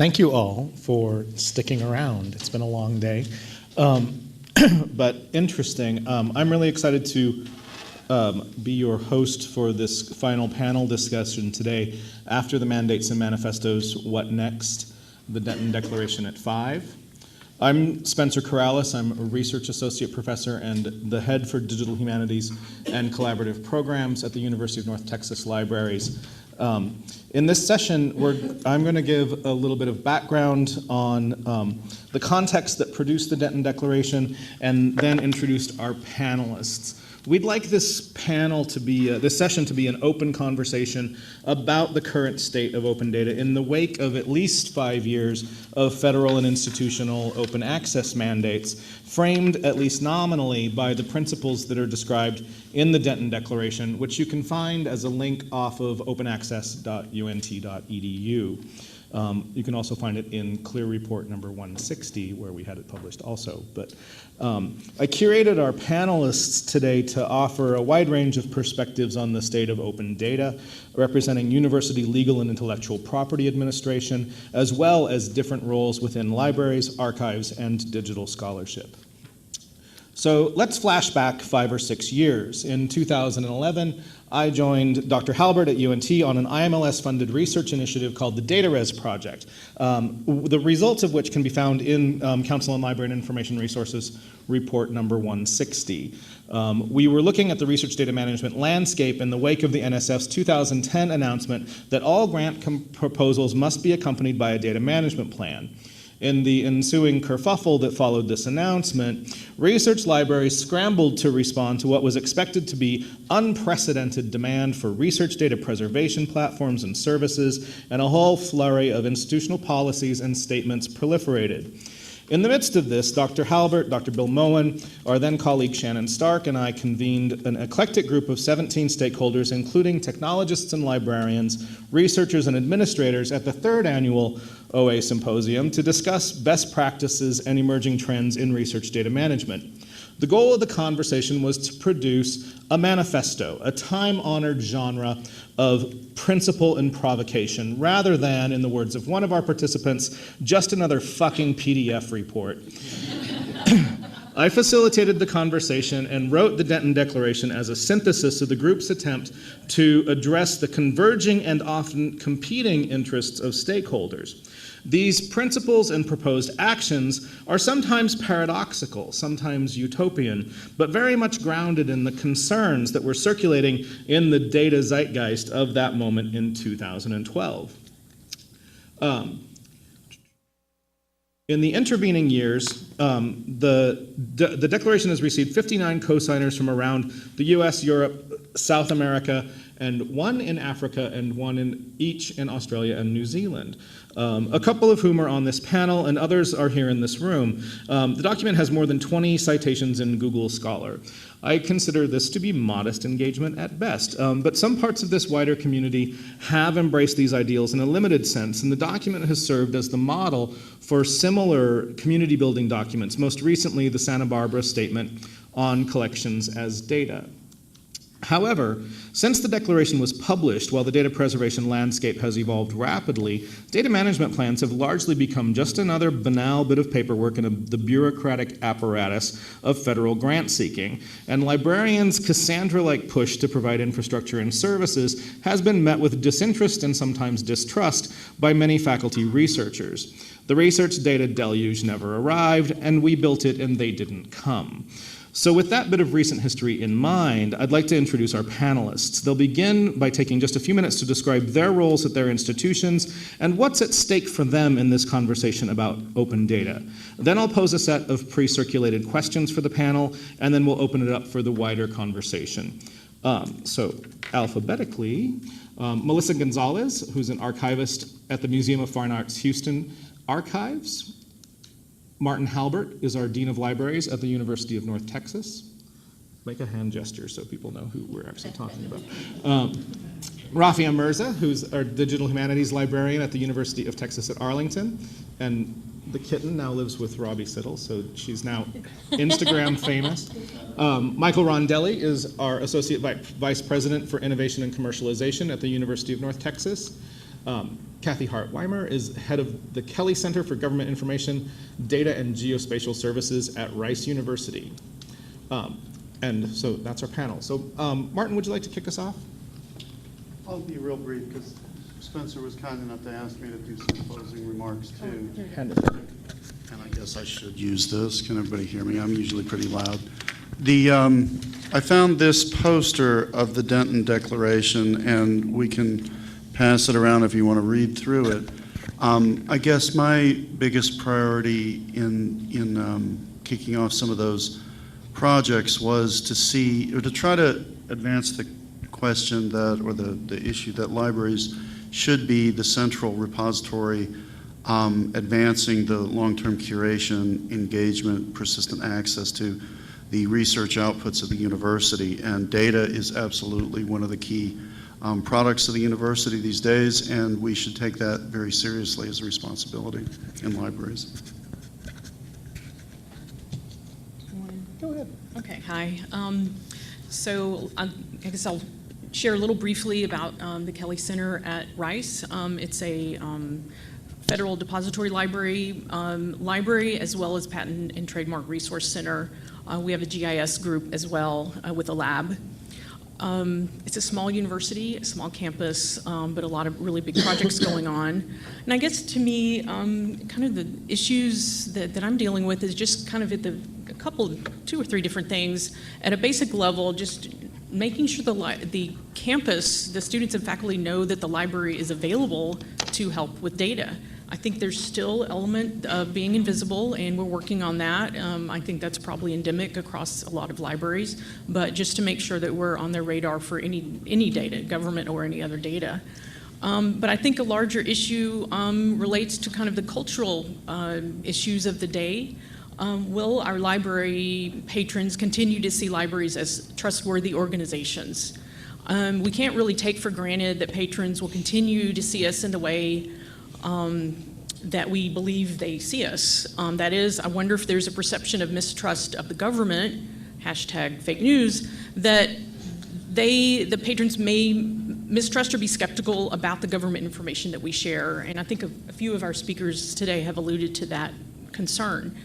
Thank you all for sticking around. It's been a long day, but interesting. I'm really excited to be your host for this final panel discussion today after the Mandates and Manifestos, What Next? The Denton Declaration at 5. I'm Spencer Keralis. I'm a research associate professor and the head for digital humanities and collaborative programs at the University of North Texas Libraries. In this session, I'm going to give a little bit of background on the context that produced the Denton Declaration and then introduce our panelists. We'd like this panel to be, this session to be an open conversation about the current state of open data in the wake of at least 5 years of federal and institutional open access mandates, framed at least nominally by the principles that are described in the Denton Declaration, which you can find as a link off of openaccess.unt.edu. You can also find it in Clear Report number 160, where we had it published also. But I curated our panelists today to offer a wide range of perspectives on the state of open data, representing university legal and intellectual property administration, as well as different roles within libraries, archives, and digital scholarship. So let's flash back 5 or 6 years. In 2011, I joined Dr. Halbert at UNT on an IMLS-funded research initiative called the DataRes Project, the results of which can be found in Council on Library and Information Resources report number 160. We were looking at the research data management landscape in the wake of the NSF's 2010 announcement that all grant proposals must be accompanied by a data management plan. In the ensuing kerfuffle that followed this announcement, research libraries scrambled to respond to what was expected to be unprecedented demand for research data preservation platforms and services, and a whole flurry of institutional policies and statements proliferated. In the midst of this, Dr. Halbert, Dr. Bill Moen, our then colleague Shannon Stark, and I convened an eclectic group of 17 stakeholders, including technologists and librarians, researchers and administrators at the 3rd annual OA Symposium to discuss best practices and emerging trends in research data management. The goal of the conversation was to produce a manifesto, a time-honored genre of principle and provocation, rather than, in the words of one of our participants, just another fucking PDF report. I facilitated the conversation and wrote the Denton Declaration as a synthesis of the group's attempt to address the converging and often competing interests of stakeholders. These principles and proposed actions are sometimes paradoxical, sometimes utopian, but very much grounded in the concerns that were circulating in the data zeitgeist of that moment in 2012. In the intervening years, the Declaration has received 59 co-signers from around the US, Europe, South America, and 1 in Africa and 1 in each in Australia and New Zealand. A couple of whom are on this panel and others are here in this room. The document has more than 20 citations in Google Scholar. I consider this to be modest engagement at best, but some parts of this wider community have embraced these ideals in a limited sense, and the document has served as the model for similar community building documents, most recently the Santa Barbara Statement on Collections as Data. However, since the Declaration was published, while the data preservation landscape has evolved rapidly, data management plans have largely become just another banal bit of paperwork in the bureaucratic apparatus of federal grant seeking, and librarians' Cassandra-like push to provide infrastructure and services has been met with disinterest and sometimes distrust by many faculty researchers. The research data deluge never arrived, and we built it and they didn't come. So with that bit of recent history in mind, I'd like to introduce our panelists. They'll begin by taking just a few minutes to describe their roles at their institutions and what's at stake for them in this conversation about open data. Then I'll pose a set of pre-circulated questions for the panel, and then we'll open it up for the wider conversation. So alphabetically, Melissa Gonzalez, who's an archivist at the Museum of Fine Arts Houston Archives. Martin Halbert is our Dean of Libraries at the University of North Texas. Make a hand gesture so people know who we're actually talking about. Rafia Mirza, who's our Digital Humanities Librarian at the University of Texas at Arlington. And the kitten now lives with Robbie Siddle, so she's now Instagram famous. Michael Rondelli is our Associate Vice President for Innovation and Commercialization at the University of North Texas. Kathy Hart Weimer is head of the Kelly Center for Government Information, Data and Geospatial Services at Rice University. And so that's our panel. So Martin, would you like to kick us off? I'll be real brief because Spencer was kind enough to ask me to do some closing remarks too. Hand it. And I guess I should use this. Can everybody hear me? I'm usually pretty loud. I found this poster of the Denton Declaration, and we can pass it around if you want to read through it. I guess my biggest priority in kicking off some of those projects was to see, or to try to advance the question that, or the issue that libraries should be the central repository advancing the long-term curation, engagement, persistent access to the research outputs of the university. And data is absolutely one of the key products of the university these days, and we should take that very seriously as a responsibility in libraries. Go ahead. Okay, hi. So I guess I'll share a little briefly about the Kelly Center at Rice. It's a federal depository library, as well as patent and trademark resource center. We have a GIS group as well with a lab. It's a small university, a small campus, but a lot of really big projects going on. And I guess to me, kind of the issues that I'm dealing with is just kind of at two or three different things. At a basic level, just making sure the campus, the students and faculty know that the library is available to help with data. I think there's still an element of being invisible, and we're working on that. I think that's probably endemic across a lot of libraries, but just to make sure that we're on their radar for any data, government or any other data. But I think a larger issue relates to kind of the cultural issues of the day. Will our library patrons continue to see libraries as trustworthy organizations? We can't really take for granted that patrons will continue to see us in the way that we believe they see us. That is, I wonder if there's a perception of mistrust of the government, #fake news, that the patrons may mistrust or be skeptical about the government information that we share. And I think a few of our speakers today have alluded to that concern.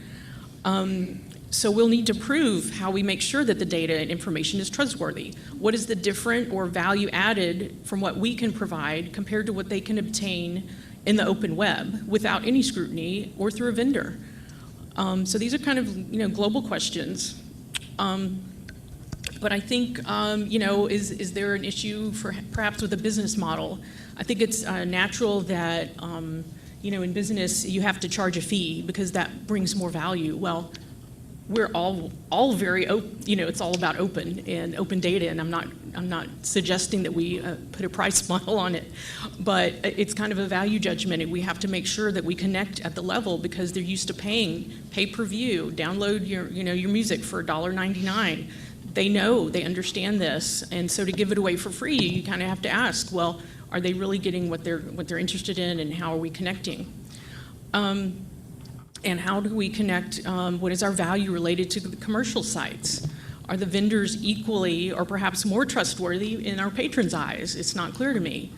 So we'll need to prove how we make sure that the data and information is trustworthy. What is the different or value added from what we can provide compared to what they can obtain in the open web without any scrutiny or through a vendor? So these are kind of global questions. But I think is there an issue perhaps with a business model? I think it's natural that in business you have to charge a fee because that brings more value. Well, we're all very open. It's all about open and open data, and I'm not suggesting that we put a price model on it, but it's kind of a value judgment, and we have to make sure that we connect at the level because they're used to paying pay-per-view, download your music for $1.99. They understand this, and so to give it away for free, you kind of have to ask, well, are they really getting what they're interested in, and how are we connecting? And how do we connect, what is our value related to the commercial sites? Are the vendors equally or perhaps more trustworthy in our patrons' eyes? It's not clear to me.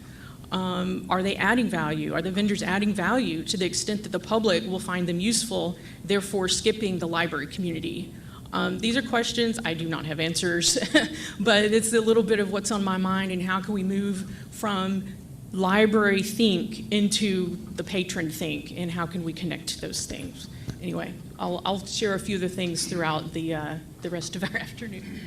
Are they adding value? Are the vendors adding value to the extent that the public will find them useful, therefore skipping the library community? These are questions, I do not have answers, but it's a little bit of what's on my mind and how can we move from library think into the patron think, and how can we connect those things? Anyway, I'll share a few of the things throughout the rest of our afternoon.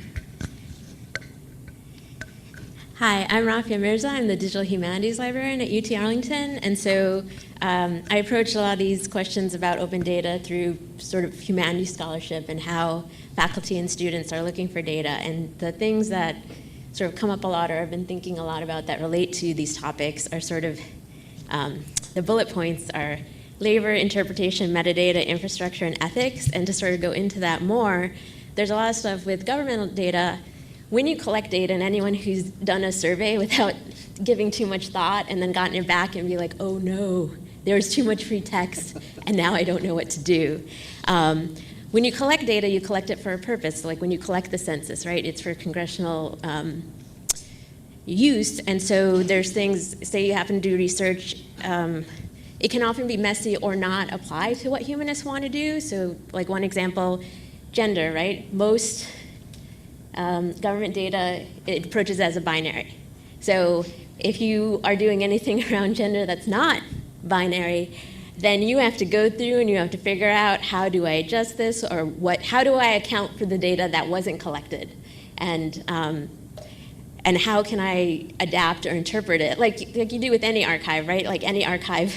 Hi, I'm Rafia Mirza. I'm the Digital Humanities Librarian at UT Arlington, and so I approach a lot of these questions about open data through sort of humanities scholarship and how faculty and students are looking for data. And the things that sort of come up a lot, or I've been thinking a lot about that relate to these topics, are sort of the bullet points are labor, interpretation, metadata, infrastructure, and ethics. And to sort of go into that more, there's a lot of stuff with governmental data. When you collect data, and anyone who's done a survey without giving too much thought and then gotten it back and be like, oh no, there's too much free text, and now I don't know what to do. When you collect data, you collect it for a purpose. Like when you collect the census, right? It's for congressional use. And so there's things, say you happen to do research, it can often be messy or not apply to what humanists want to do. So like one example, gender, right? Most government data, it approaches as a binary. So if you are doing anything around gender that's not binary, then you have to go through and you have to figure out, how do I adjust this, or how do I account for the data that wasn't collected? And how can I adapt or interpret it? Like you do with any archive, right? Like any archive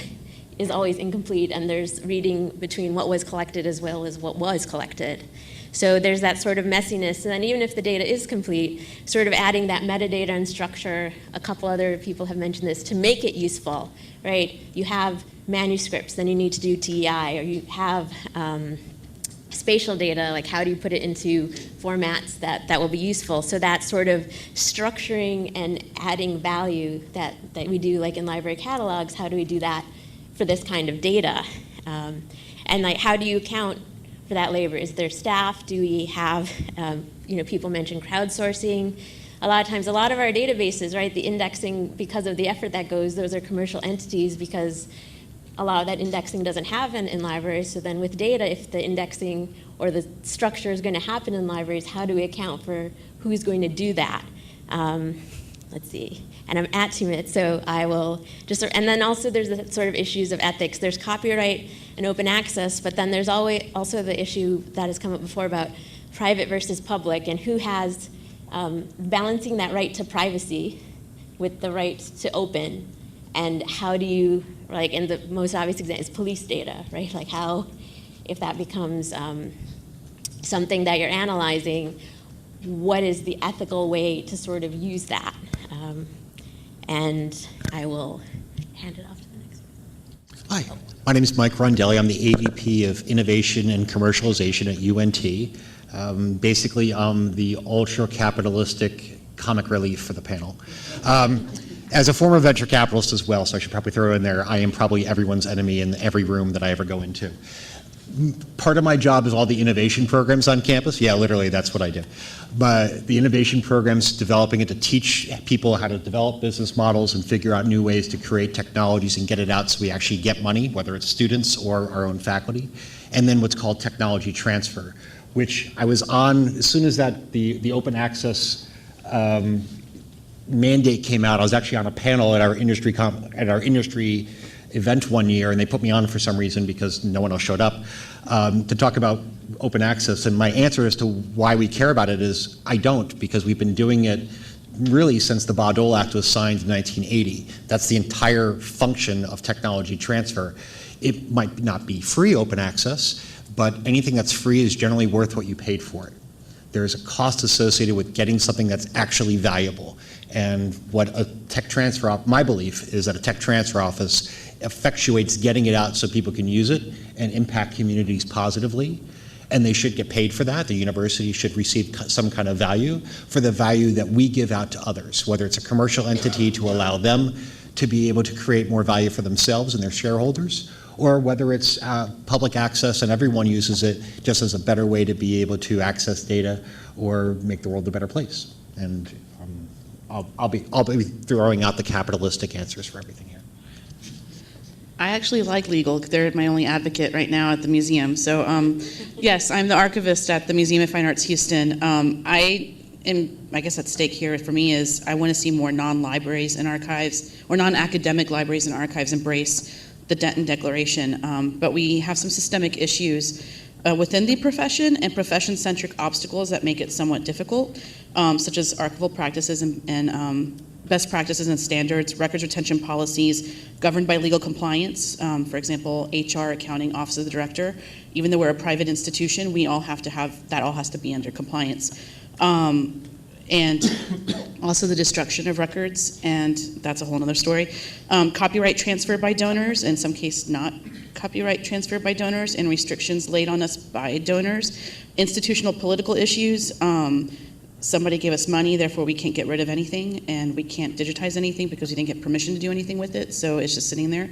is always incomplete, and there's reading between what was collected as well as what was collected. So there's that sort of messiness, and then even if the data is complete, sort of adding that metadata and structure, a couple other people have mentioned this, to make it useful, right? You have manuscripts, then you need to do TEI, or you have spatial data, like how do you put it into formats that will be useful? So that sort of structuring and adding value that we do like in library catalogs, how do we do that for this kind of data? And like, how do you account for that labor? Is there staff? Do we have, people mention crowdsourcing. A lot of times, a lot of our databases, right, the indexing, because of the effort that goes, those are commercial entities, because a lot of that indexing doesn't happen in libraries. So then with data, if the indexing or the structure is going to happen in libraries, how do we account for who's going to do that? Let's see. And I'm at 2 minutes, so I will just, and then also there's the sort of issues of ethics. There's copyright and open access, but then there's always also the issue that has come up before about private versus public, and who has balancing that right to privacy with the right to open, and how do you, like, and the most obvious example is police data, right? Like how, if that becomes something that you're analyzing, what is the ethical way to sort of use that? And I will hand it off to the next one. Hi, my name is Mike Rondelli. I'm the AVP of Innovation and Commercialization at UNT. Basically, I'm the ultra-capitalistic comic relief for the panel. As a former venture capitalist as well, so I should probably throw in there, I am probably everyone's enemy in every room that I ever go into. Part of my job is all the innovation programs on campus. Yeah, literally, that's what I do. But the innovation programs, developing it to teach people how to develop business models and figure out new ways to create technologies and get it out so we actually get money, whether it's students or our own faculty. And then what's called technology transfer, which I was on as soon as that the open access mandate came out. I was actually on a panel at our industry event one year, and they put me on for some reason because no one else showed up, to talk about open access. And my answer as to why we care about it is I don't, because we've been doing it really since the Bayh-Dole Act was signed in 1980. That's the entire function of technology transfer. It might not be free open access, but anything that's free is generally worth what you paid for it. There's a cost associated with getting something that's actually valuable. And what a tech transfer, my belief is that a tech transfer office effectuates getting it out so people can use it and impact communities positively. And they should get paid for that. The university should receive some kind of value for the value that we give out to others, whether it's a commercial entity to allow them to be able to create more value for themselves and their shareholders, or whether it's public access and everyone uses it just as a better way to be able to access data or make the world a better place. And I'll be throwing out the capitalistic answers for everything here. I actually like legal. They're my only advocate right now at the museum. So yes, I'm the archivist at the Museum of Fine Arts Houston. I guess at stake here for me is I want to see more non-libraries and archives, or non-academic libraries and archives embrace the Denton Declaration. But we have some systemic issues within the profession and profession-centric obstacles that make it somewhat difficult, such as archival practices and best practices and standards, records retention policies governed by legal compliance. For example, HR, accounting, office of the director. Even though we're a private institution, we all have to have, that all has to be under compliance. And also the destruction of records, and that's a whole other story. Copyright transfer by donors, in some cases not copyright transfer by donors, and restrictions laid on us by donors. Institutional political issues. Somebody gave us money, therefore we can't get rid of anything, and we can't digitize anything because we didn't get permission to do anything with it, so it's just sitting there.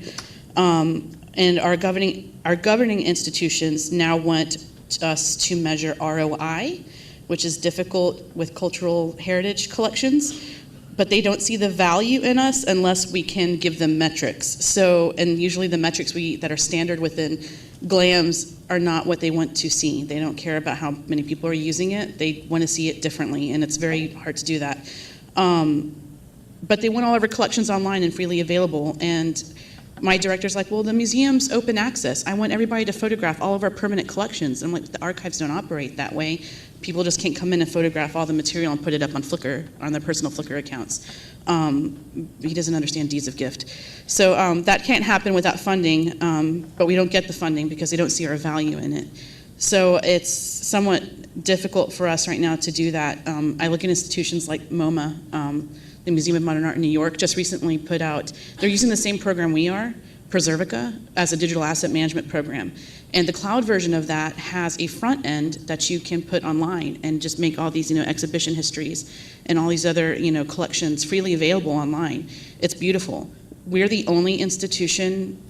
And our governing institutions now want us to measure ROI, which is difficult with cultural heritage collections. but they don't see the value in us unless we can give them metrics. So, and usually the metrics that are standard within GLAMs are not what they want to see. They don't care about how many people are using it. They want to see it differently, and it's very hard to do that. But they want all of our collections online and freely available. And my director's like, well, the museum's open access. I want everybody to photograph all of our permanent collections. I'm like, the archives don't operate that way. People just can't come in and photograph all the material and put it up on Flickr, on their personal Flickr accounts. He doesn't understand deeds of gift. So that can't happen without funding, but we don't get the funding because they don't see our value in it. So it's somewhat difficult for us right now to do that. I look at institutions like MoMA, the Museum of Modern Art in New York, just recently put out, they're using the same program we are, Preservica, as a digital asset management program. And the cloud version of that has a front end that you can put online and just make all these, exhibition histories and all these other, collections freely available online. It's beautiful. We're the only institution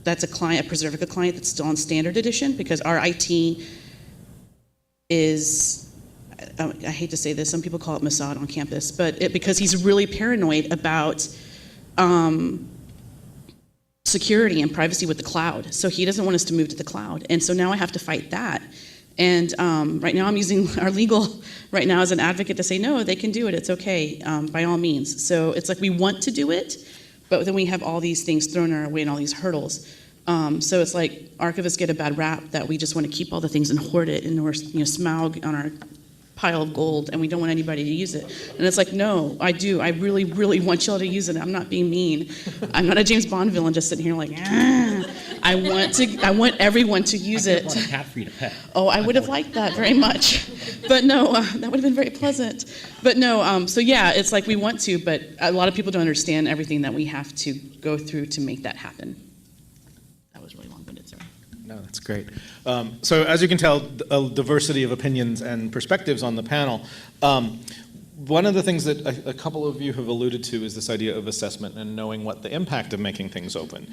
that's a Preservica client that's still on standard edition because our IT is, I hate to say this, some people call it Mossad on campus, but because he's really paranoid about security and privacy with the cloud. So he doesn't want us to move to the cloud. And so now I have to fight that. And right now I'm using our legal right now as an advocate to say, no, they can do it, it's okay, by all means. So it's like we want to do it, but then we have all these things thrown our way and all these hurdles. So it's like archivists get a bad rap that we just want to keep all the things and hoard it and we're Smaug on our pile of gold and we don't want anybody to use it. And it's like, no, I do. I really, really want y'all to use it. I'm not being mean. I'm not a James Bond villain just sitting here like, I want everyone to use it. I want a cat for you to pet. Oh, I would have liked that very much. But no, that would have been very pleasant. But no, so yeah, it's like we want to, but a lot of people don't understand everything that we have to go through to make that happen. That was really long-winded, sorry. No, that's great. So as you can tell, a diversity of opinions and perspectives on the panel. One of the things that a couple of you have alluded to is this idea of assessment and knowing what the impact of making things open.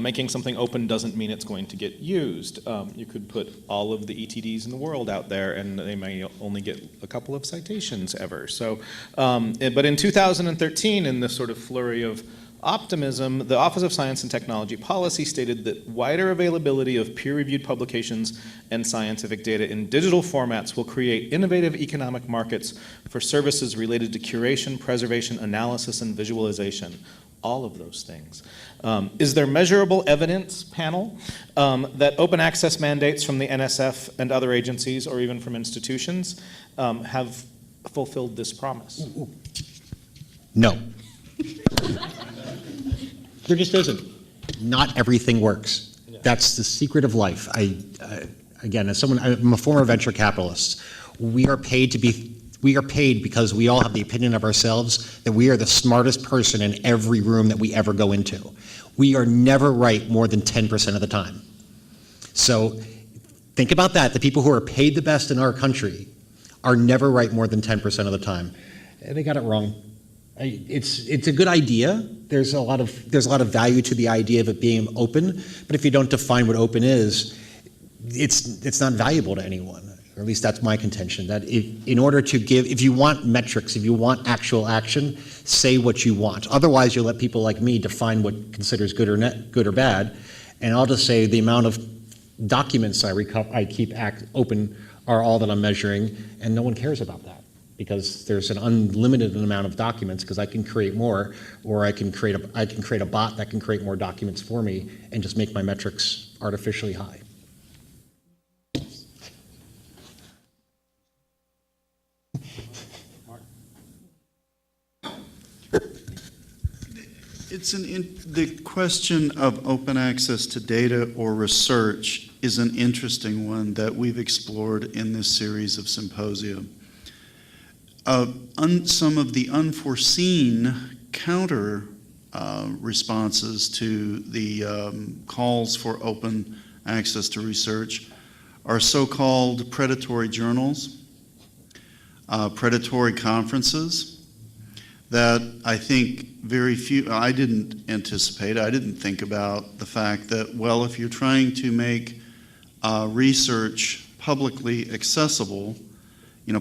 Making something open doesn't mean it's going to get used. You could put all of the ETDs in the world out there and they may only get a couple of citations ever. So, but in 2013, in this sort of flurry of optimism, the Office of Science and Technology Policy stated that wider availability of peer-reviewed publications and scientific data in digital formats will create innovative economic markets for services related to curation, preservation, analysis, and visualization. All of those things. Is there measurable evidence, panel, that open access mandates from the NSF and other agencies, or even from institutions, have fulfilled this promise? No. There just isn't. Not everything works. That's the secret of life. Again, as someone, I'm a former venture capitalist. We are paid because we all have the opinion of ourselves that we are the smartest person in every room that we ever go into. We are never right more than 10% of the time. So think about that. The people who are paid the best in our country are never right more than 10% of the time. And they got it wrong. It's a good idea. There's a lot of value to the idea of it being open, but if you don't define what open is, it's not valuable to anyone. Or at least that's my contention. That if you want metrics, if you want actual action, say what you want. Otherwise, you'll let people like me define what considers good or bad, and I'll just say the amount of documents I keep open are all that I'm measuring, and no one cares about that. Because there's an unlimited amount of documents because I can create more, or I can create a bot that can create more documents for me and just make my metrics artificially high. The question of open access to data or research is an interesting one that we've explored in this series of symposia. Some of the unforeseen counter responses to the calls for open access to research are so-called predatory journals, predatory conferences that I think I didn't think about the fact that, well, if you're trying to make research publicly accessible,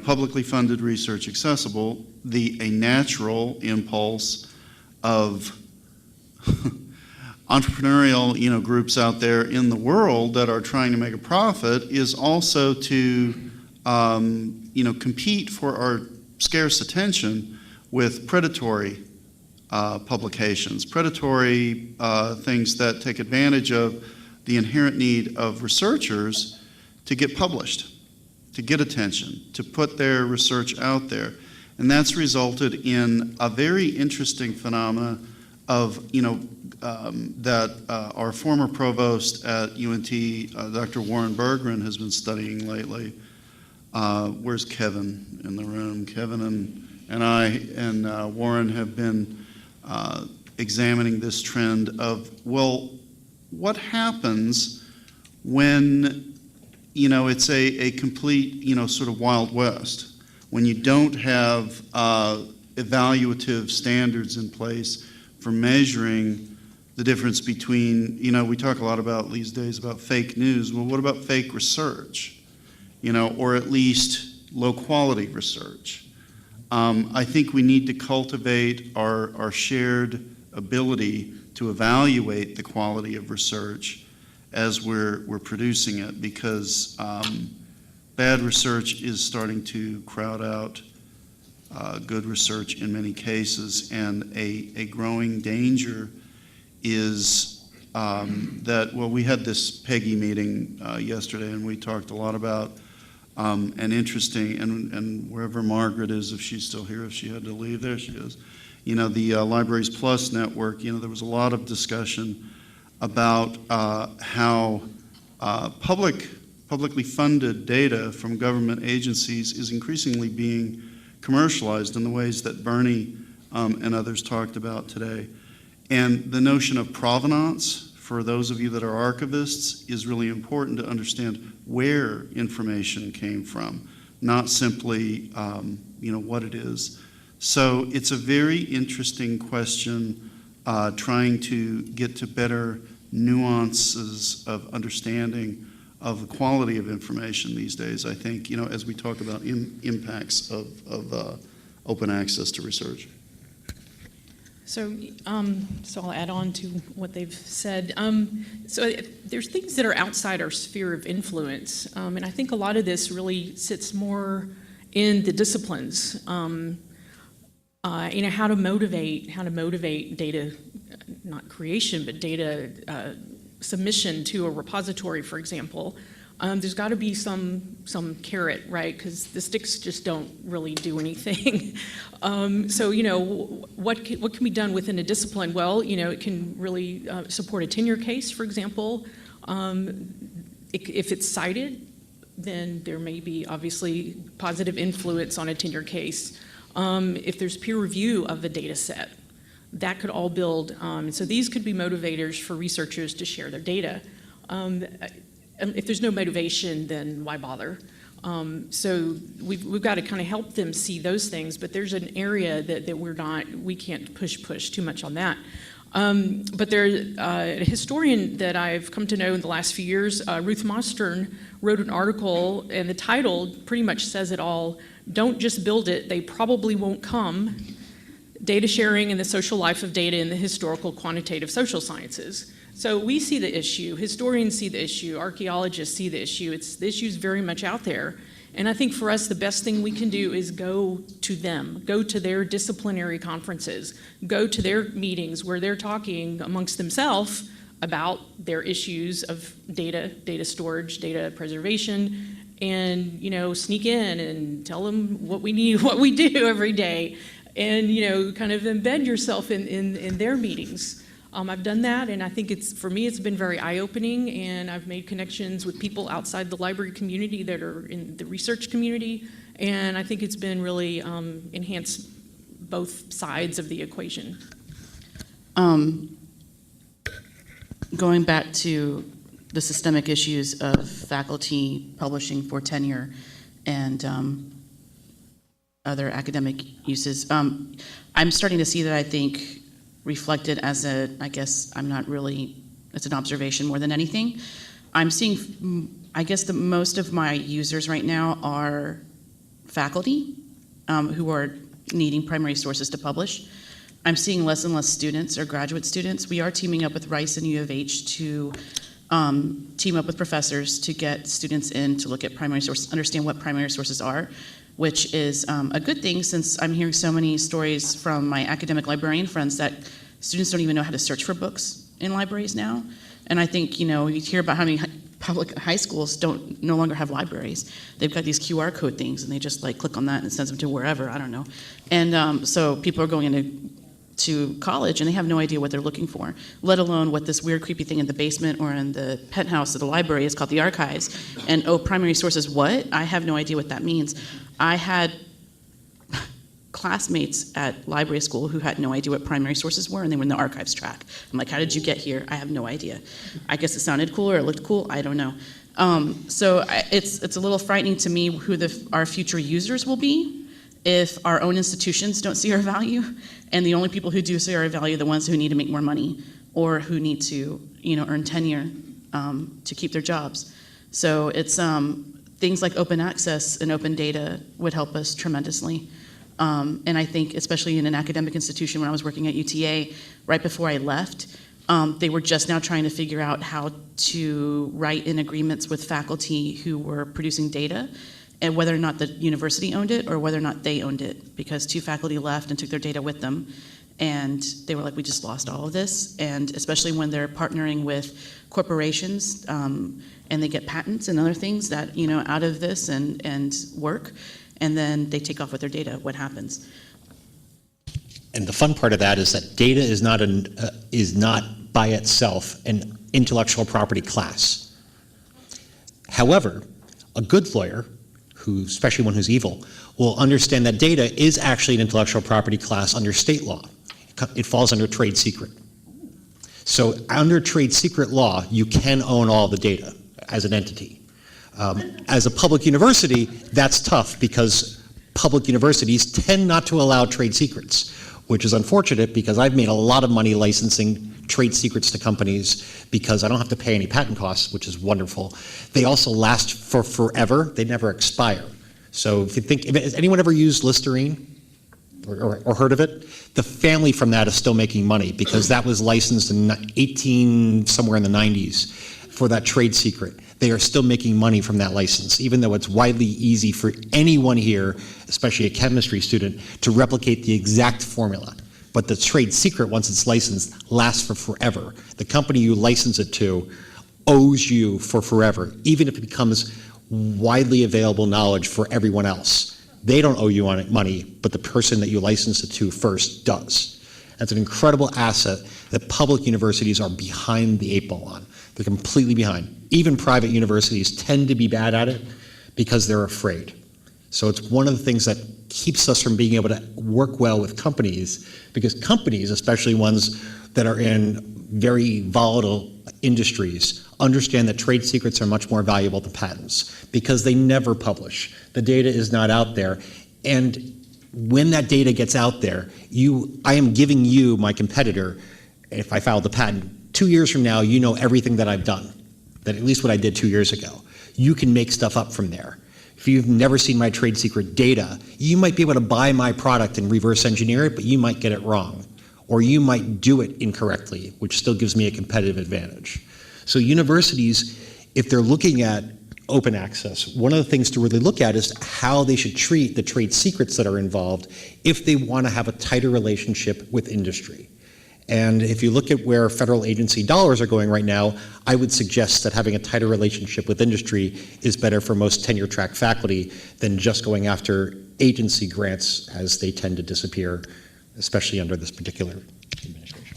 publicly funded research accessible, a natural impulse of entrepreneurial, groups out there in the world that are trying to make a profit is also to, compete for our scarce attention with predatory publications, predatory things that take advantage of the inherent need of researchers to get published, to get attention, to put their research out there. And that's resulted in a very interesting phenomena of, that our former provost at UNT, Dr. Warren Berggren, has been studying lately. Where's Kevin in the room? Kevin and I and Warren have been examining this trend of, well, what happens when, it's a complete, sort of Wild West, when you don't have evaluative standards in place for measuring the difference between, we talk a lot about these days about fake news. Well, what about fake research? Or at least low quality research. I think we need to cultivate our shared ability to evaluate the quality of research as we're producing it, because bad research is starting to crowd out good research in many cases, and a growing danger is that, well, we had this Peggy meeting yesterday, and we talked a lot about an interesting, and wherever Margaret is, if she's still here, if she had to leave, there she is, the Libraries Plus network, there was a lot of discussion about how publicly funded data from government agencies is increasingly being commercialized in the ways that Bernie and others talked about today. And the notion of provenance, for those of you that are archivists, is really important to understand where information came from, not simply what it is. So it's a very interesting question, trying to get to better nuances of understanding of the quality of information these days, I think, as we talk about impacts of open access to research. So I'll add on to what they've said. So there's things that are outside our sphere of influence, and I think a lot of this really sits more in the disciplines. How to motivate data, not creation, but data submission to a repository, for example. There's got to be some carrot, right? Because the sticks just don't really do anything. So what can be done within a discipline? Well, it can really support a tenure case, for example. If it's cited, then there may be obviously positive influence on a tenure case. If there's peer review of the data set, that could all build. So these could be motivators for researchers to share their data. If there's no motivation, then why bother? So we've got to kind of help them see those things, but there's an area that we can't push too much on that. But there's a historian that I've come to know in the last few years, Ruth Mostern, wrote an article, and the title pretty much says it all. Don't just build it, they probably won't come. Data sharing and the social life of data in the historical quantitative social sciences. So we see the issue, historians see the issue, archaeologists see the issue. The issue's very much out there. And I think for us, the best thing we can do is go to them, go to their disciplinary conferences, go to their meetings where they're talking amongst themselves about their issues of data storage, data preservation, and sneak in and tell them what we need, what we do every day, and kind of embed yourself in their meetings. I've done that, and I think for me it's been very eye-opening, and I've made connections with people outside the library community that are in the research community, and I think it's been really enhanced both sides of the equation. Going back to the systemic issues of faculty publishing for tenure and other academic uses, I'm starting to see that, I think, reflected as it's an observation more than anything. I'm seeing, I guess, most of my users right now are faculty who are needing primary sources to publish. I'm seeing less and less students or graduate students. We are teaming up with Rice and U of H to team up with professors to get students in to look at primary sources, understand what primary sources are, which is a good thing since I'm hearing so many stories from my academic librarian friends that students don't even know how to search for books in libraries now. And I think, you hear about how many public high schools no longer have libraries. They've got these QR code things and they just like click on that and it sends them to wherever, I don't know. And so people are going into college and they have no idea what they're looking for, let alone what this weird creepy thing in the basement or in the penthouse of the library is called the archives. And primary sources what? I have no idea what that means. I had classmates at library school who had no idea what primary sources were and they were in the archives track. I'm like, how did you get here? I have no idea. I guess it sounded cool or it looked cool, I don't know. So it's a little frightening to me who our future users will be if our own institutions don't see our value, and the only people who do see our value are the ones who need to make more money or who need to earn tenure to keep their jobs. So it's things like open access and open data would help us tremendously. And I think especially in an academic institution when I was working at UTA, right before I left, they were just now trying to figure out how to write in agreements with faculty who were producing data and whether or not the university owned it or whether or not they owned it, because 2 faculty left and took their data with them. And they were like, we just lost all of this. And especially when they're partnering with corporations and they get patents and other things that, out of this and work, and then they take off with their data, what happens? And the fun part of that is that data is not by itself an intellectual property class. However, a good lawyer, especially one who's evil, will understand that data is actually an intellectual property class under state law. It falls under trade secret. So under trade secret law, you can own all the data as an entity. As a public university, that's tough because public universities tend not to allow trade secrets, which is unfortunate because I've made a lot of money licensing trade secrets to companies because I don't have to pay any patent costs, which is wonderful. They also last for forever. They never expire. So if you think, has anyone ever used Listerine or heard of it? The family from that is still making money because that was licensed in somewhere in the 90s for that trade secret. They are still making money from that license, even though it's widely easy for anyone here, especially a chemistry student, to replicate the exact formula. But the trade secret, once it's licensed, lasts for forever. The company you license it to owes you for forever, even if it becomes widely available knowledge for everyone else. They don't owe you money, but the person that you license it to first does. That's an incredible asset that public universities are behind the 8 ball on. They're completely behind. Even private universities tend to be bad at it because they're afraid. So it's one of the things that keeps us from being able to work well with companies, because companies, especially ones that are in very volatile industries, understand that trade secrets are much more valuable than patents because they never publish. The data is not out there. And when that data gets out there, I am giving you, my competitor, if I filed the patent, 2 years from now, you know everything that I've done, that at least what I did 2 years ago. You can make stuff up from there. If you've never seen my trade secret data, you might be able to buy my product and reverse engineer it, but you might get it wrong. Or you might do it incorrectly, which still gives me a competitive advantage. So universities, if they're looking at open access, one of the things to really look at is how they should treat the trade secrets that are involved if they want to have a tighter relationship with industry. And if you look at where federal agency dollars are going right now, I would suggest that having a tighter relationship with industry is better for most tenure-track faculty than just going after agency grants, as they tend to disappear, especially under this particular administration.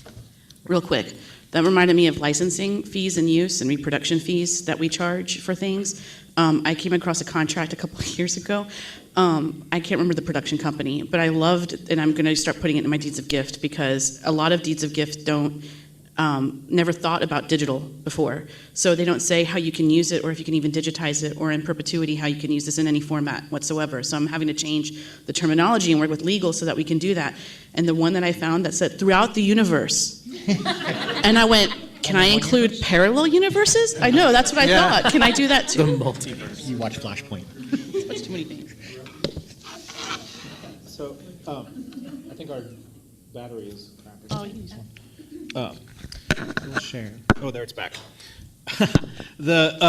Real quick, that reminded me of licensing fees and use and reproduction fees that we charge for things. I came across a contract a couple of years ago. I can't remember the production company, but I loved, and I'm going to start putting it in my deeds of gift because a lot of deeds of gift never thought about digital before. So they don't say how you can use it or if you can even digitize it or in perpetuity how you can use this in any format whatsoever. So I'm having to change the terminology and work with legal so that we can do that. And the one that I found that said throughout the universe. And I went, can I include parallel universes? I know, that's what I thought. Can I do that too? You watch Flashpoint. That's too many things. I think our battery is crapping. Oh, yeah. We'll share. Oh, there it's back.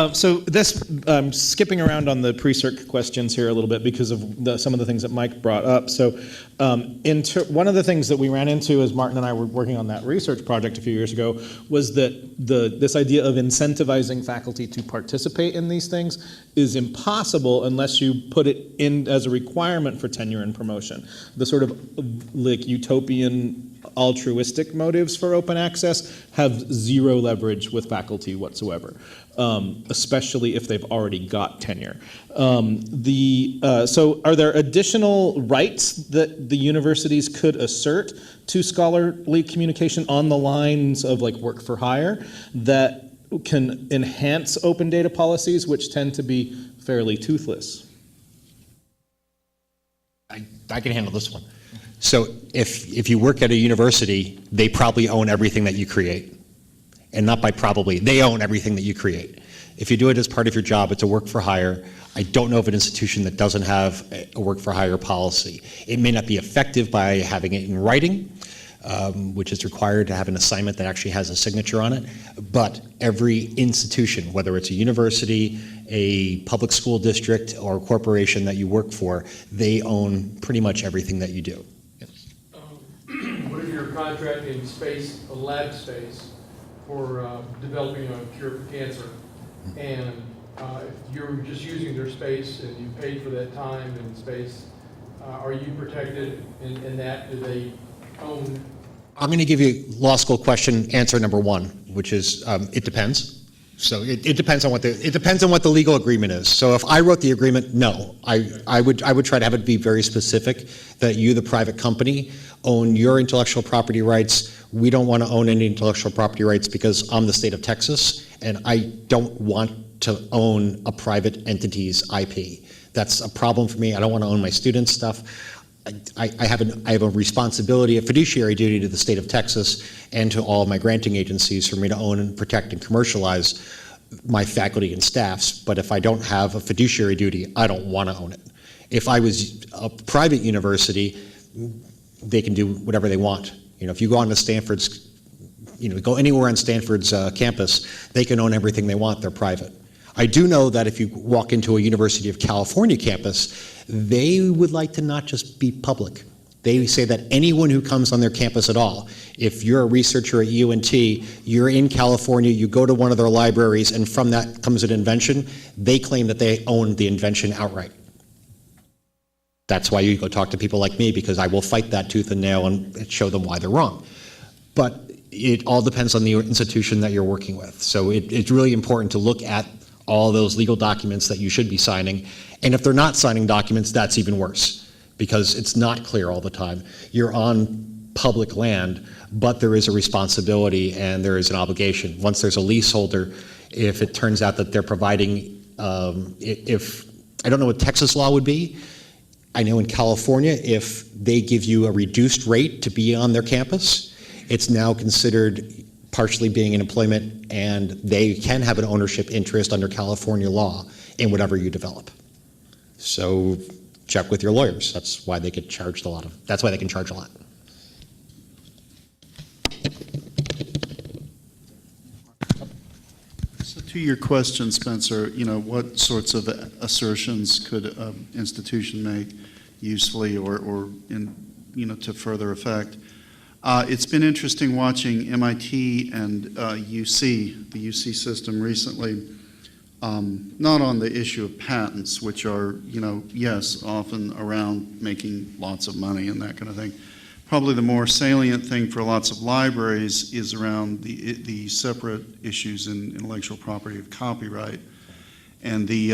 So this, skipping around on the pre-circ questions here a little bit because of some of the things that Mike brought up. So one of the things that we ran into as Martin and I were working on that research project a few years ago was that this idea of incentivizing faculty to participate in these things is impossible unless you put it in as a requirement for tenure and promotion. The sort of like utopian altruistic motives for open access have zero leverage with faculty whatsoever, especially if they've already got tenure. So are there additional rights that the universities could assert to scholarly communication on the lines of like work for hire that can enhance open data policies, which tend to be fairly toothless? I can handle this one. So if you work at a university, they probably own everything that you create. And not by probably, they own everything that you create. If you do it as part of your job, it's a work for hire. I don't know of an institution that doesn't have a work for hire policy. It may not be effective by having it in writing, which is required to have an assignment that actually has a signature on it. But every institution, whether it's a university, a public school district, or a corporation that you work for, they own pretty much everything that you do. What if you're contracting space, a lab space, for developing a cure for cancer, and if you're just using their space and you paid for that time and space, are you protected in that? Do they own? I'm going to give you law school question answer number one, which is it depends. So it depends on what the legal agreement is. So if I wrote the agreement, no, I would try to have it be very specific that you, the private company, own your intellectual property rights. We don't want to own any intellectual property rights because I'm the state of Texas and I don't want to own a private entity's IP. That's a problem for me. I don't want to own my students' stuff. I have a responsibility, a fiduciary duty to the state of Texas and to all of my granting agencies for me to own and protect and commercialize my faculty and staffs. But if I don't have a fiduciary duty, I don't want to own it. If I was a private university, they can do whatever they want. You know, if you go on to Stanford's, go anywhere on Stanford's campus, they can own everything they want. They're private. I do know that if you walk into a University of California campus, they would like to not just be public. They say that anyone who comes on their campus at all, if you're a researcher at UNT, you're in California, you go to one of their libraries, and from that comes an invention, they claim that they own the invention outright. That's why you go talk to people like me, because I will fight that tooth and nail and show them why they're wrong. But it all depends on the institution that you're working with. So it's really important to look at all those legal documents that you should be signing. And if they're not signing documents, that's even worse, because it's not clear all the time. You're on public land, but there is a responsibility and there is an obligation. Once there's a leaseholder, if it turns out that they're providing, if I don't know what Texas law would be, I know in California, if they give you a reduced rate to be on their campus, it's now considered partially being in employment, and they can have an ownership interest under California law in whatever you develop. So check with your lawyers. That's why they get charged a lot of. That's why they can charge a lot. So to your question, Spencer, what sorts of assertions could an institution make usefully or in, to further effect? It's been interesting watching MIT and UC, the UC system recently, not on the issue of patents, which are, yes, often around making lots of money and that kind of thing. Probably the more salient thing for lots of libraries is around the separate issues in intellectual property of copyright and the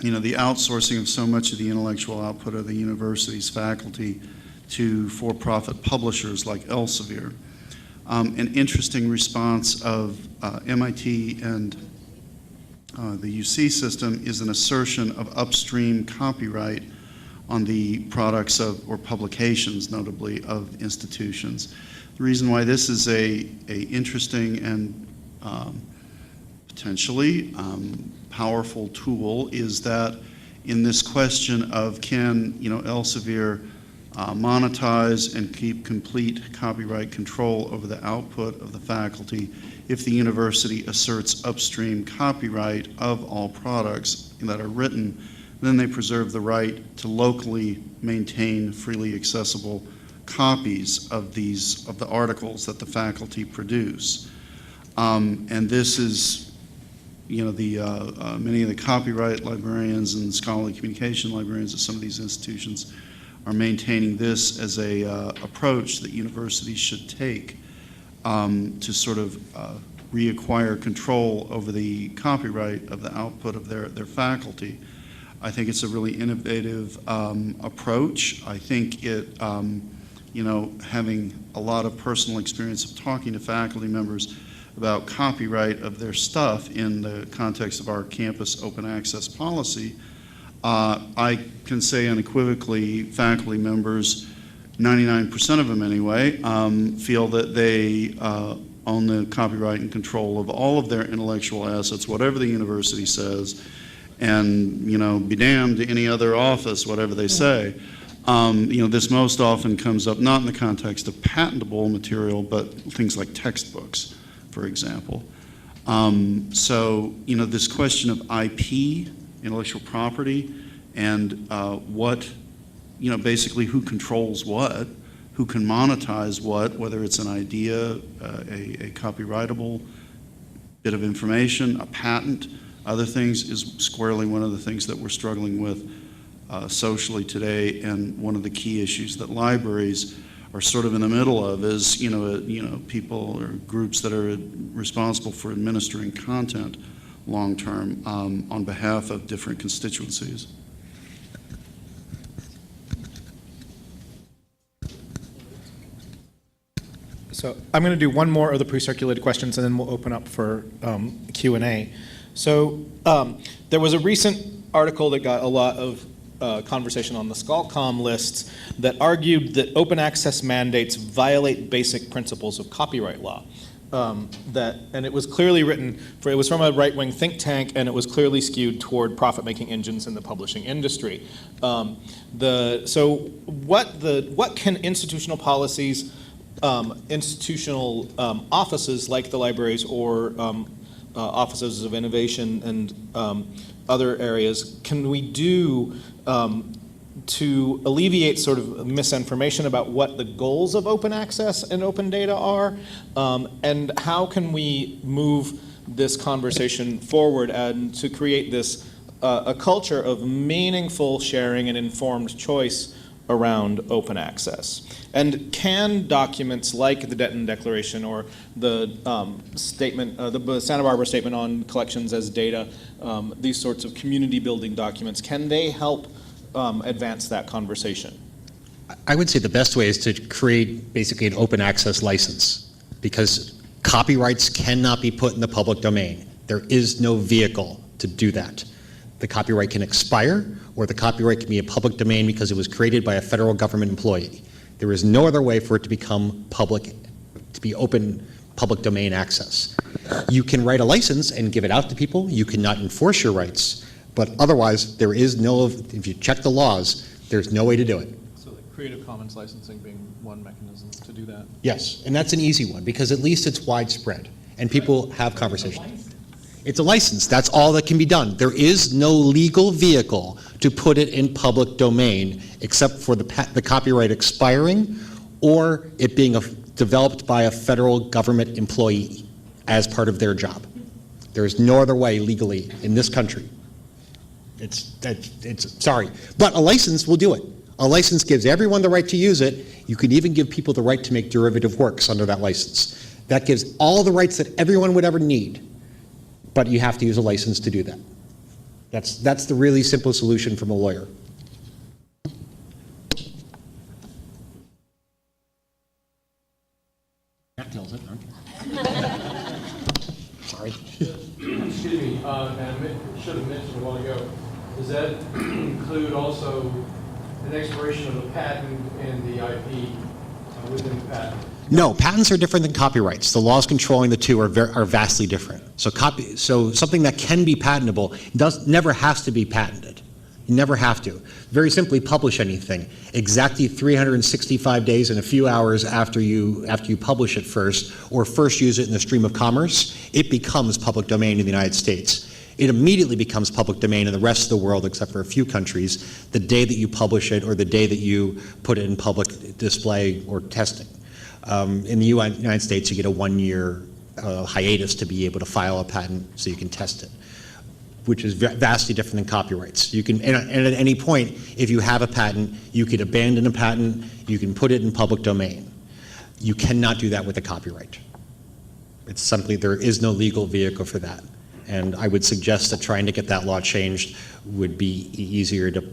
outsourcing of so much of the intellectual output of the university's faculty to for-profit publishers like Elsevier. An interesting response of MIT and the UC system is an assertion of upstream copyright on the products of, or publications notably, of institutions. The reason why this is a interesting and potentially powerful tool is that in this question of can Elsevier monetize and keep complete copyright control over the output of the faculty if the university asserts upstream copyright of all products that are written. Then they preserve the right to locally maintain freely accessible copies of the articles that the faculty produce. And this is, many of the copyright librarians and scholarly communication librarians at some of these institutions are maintaining this as a approach that universities should take to sort of reacquire control over the copyright of the output of their faculty. I think it's a really innovative approach. I think it, having a lot of personal experience of talking to faculty members about copyright of their stuff in the context of our campus open access policy, I can say unequivocally faculty members, 99% of them anyway, feel that they own the copyright and control of all of their intellectual assets, whatever the university says, and be damned to any other office, whatever they say. This most often comes up not in the context of patentable material, but things like textbooks, for example. So this question of IP, intellectual property, and basically who controls what, who can monetize what, whether it's an idea, a copyrightable bit of information, a patent, other things, is squarely one of the things that we're struggling with socially today, and one of the key issues that libraries are sort of in the middle of is, people or groups that are responsible for administering content long-term on behalf of different constituencies. So I'm going to do one more of the pre-circulated questions, and then we'll open up for Q&A. So there was a recent article that got a lot of conversation on the ScholComm lists that argued that open access mandates violate basic principles of copyright law. And it was clearly written, it was from a right-wing think tank, and it was clearly skewed toward profit-making engines in the publishing industry. So what can institutional policies, institutional offices like the libraries or offices of innovation and other areas, can we do to alleviate sort of misinformation about what the goals of open access and open data are, and how can we move this conversation forward and to create this a culture of meaningful sharing and informed choice around open access? And can documents like the Denton Declaration or the statement, the Santa Barbara Statement on Collections as Data, these sorts of community building documents, can they help advance that conversation? I would say the best way is to create basically an open access license, because copyrights cannot be put in the public domain. There is no vehicle to do that. The copyright can expire, or the copyright can be a public domain because it was created by a federal government employee. There is no other way for it to become public, to be open public domain access. You can write a license and give it out to people. You cannot enforce your rights, but otherwise there is no, if you check the laws, there's no way to do it. So the Creative Commons licensing being one mechanism to do that? Yes, and that's an easy one because at least it's widespread and people have conversations. It's a license. That's all that can be done. There is no legal vehicle to put it in public domain except for the copyright expiring or it being developed by a federal government employee as part of their job. There is no other way legally in this country. It's sorry, but a license will do it. A license gives everyone the right to use it. You can even give people the right to make derivative works under that license. That gives all the rights that everyone would ever need. But you have to use a license to do that. That's the really simple solution from a lawyer. That tells it, Sorry. Excuse me, and I should have mentioned a while ago, does that include also an expiration of a patent and the IP within the patent? No, patents are different than copyrights. The laws controlling the two are vastly different. So something that can be patentable never has to be patented. You never have to. Very simply, publish anything. Exactly 365 days and a few hours after you publish it first, or first use it in the stream of commerce, it becomes public domain in the United States. It immediately becomes public domain in the rest of the world, except for a few countries, the day that you publish it or the day that you put it in public display or testing. In the United States, you get a 1-year hiatus to be able to file a patent so you can test it, which is vastly different than copyrights. You can, and at any point, if you have a patent, you could abandon a patent, you can put it in public domain. You cannot do that with a copyright. It's simply, there is no legal vehicle for that. And I would suggest that trying to get that law changed would be easier to,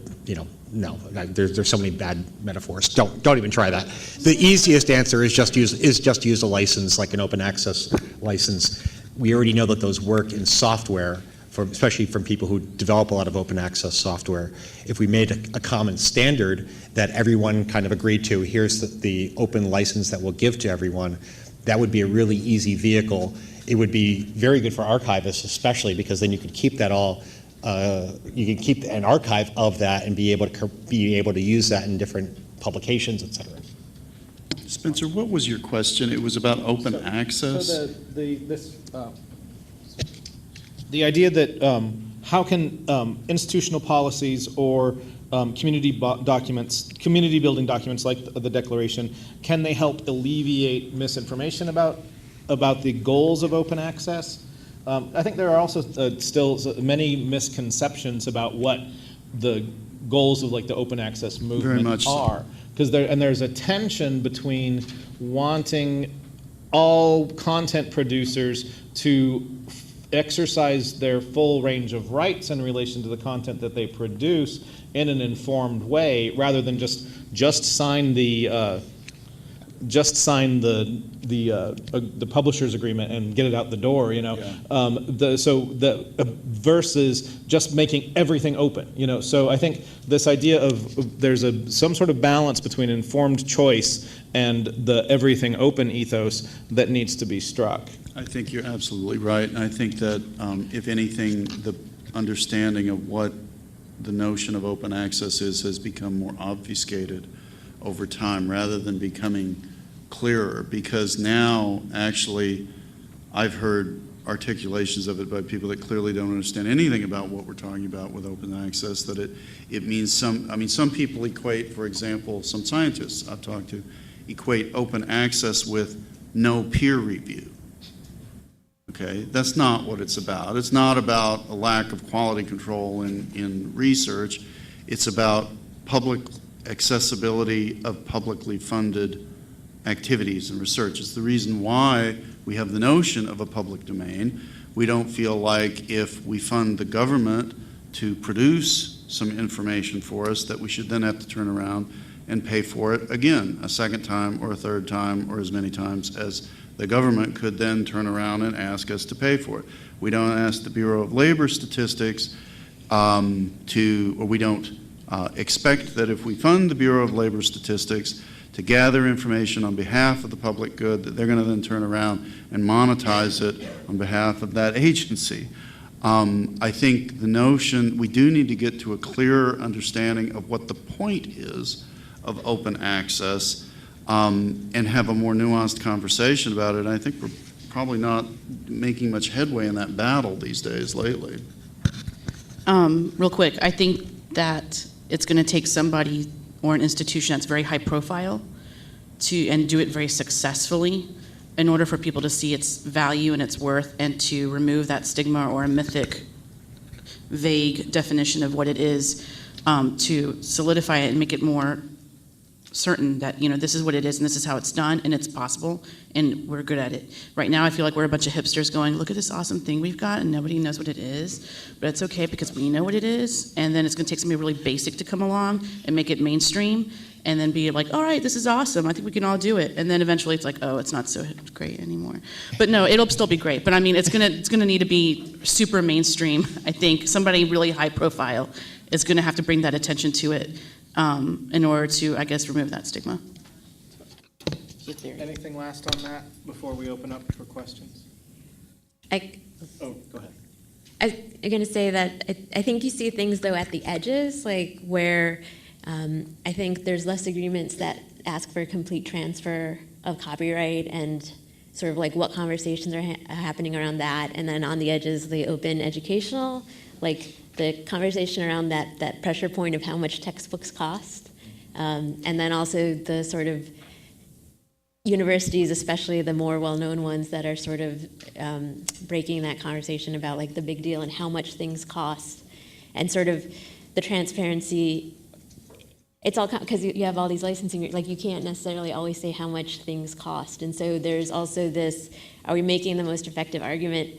no, there's so many bad metaphors. Don't even try that. The easiest answer is just use a license, like an open access license. We already know that those work in software, especially from people who develop a lot of open access software. If we made a common standard that everyone kind of agreed to, here's the open license that we'll give to everyone, that would be a really easy vehicle. It would be very good for archivists, especially because then you could keep that all, you can keep an archive of that and be able to use that in different publications, et cetera. Spencer, what was your question? It was about open access? So the idea that how can institutional policies or community building documents like the Declaration, can they help alleviate misinformation about the goals of open access? I think there are also still many misconceptions about what the goals of like the open access movement are. Because there's a tension between wanting all content producers to exercise their full range of rights in relation to the content that they produce in an informed way, rather than just sign the publisher's agreement and get it out the door, versus just making everything open, So I think this idea of there's some sort of balance between informed choice and the everything open ethos that needs to be struck. I think you're absolutely right. And I think that, if anything, the understanding of what the notion of open access has become more obfuscated over time rather than becoming clearer, because now actually I've heard articulations of it by people that clearly don't understand anything about what we're talking about with open access, that it means some people equate, for example, some scientists I've talked to equate open access with no peer review. Okay, that's not what it's about. It's not about a lack of quality control in research. It's about public accessibility of publicly funded activities and research. It's the reason why we have the notion of a public domain. We don't feel like if we fund the government to produce some information for us that we should then have to turn around and pay for it again, a second time or a third time or as many times as the government could then turn around and ask us to pay for it. We don't ask the Bureau of Labor Statistics or we don't expect that if we fund the Bureau of Labor Statistics to gather information on behalf of the public good, that they're going to then turn around and monetize it on behalf of that agency. I think the notion, we do need to get to a clearer understanding of what the point is of open access, and have a more nuanced conversation about it. And I think we're probably not making much headway in that battle these days lately. Real quick, I think that it's going to take somebody or an institution that's very high profile and do it very successfully in order for people to see its value and its worth, and to remove that stigma or a mythic, vague definition of what it is, to solidify it and make it more certain that, this is what it is and this is how it's done and it's possible and we're good at it. Right now I feel like we're a bunch of hipsters going, look at this awesome thing we've got and nobody knows what it is, but it's okay because we know what it is, and then it's going to take somebody really basic to come along and make it mainstream and then be like, all right, this is awesome, I think we can all do it, and then eventually it's like, oh, it's not so great anymore. But no, it'll still be great, but I mean, it's gonna need to be super mainstream. I think somebody really high profile is going to have to bring that attention to it in order to, I guess, remove that stigma. Anything last on that before we open up for questions? I Oh, go ahead. I'm going to say that I think you see things, though, at the edges, like where I think there's less agreements that ask for a complete transfer of copyright and sort of like what conversations are happening around that. And then on the edges, the open educational, like the conversation around that pressure point of how much textbooks cost. And then also the sort of universities, especially the more well-known ones that are sort of breaking that conversation about like the big deal and how much things cost, and sort of the transparency. It's all because you have all these licensing, like you can't necessarily always say how much things cost. And so there's also this, are we making the most effective argument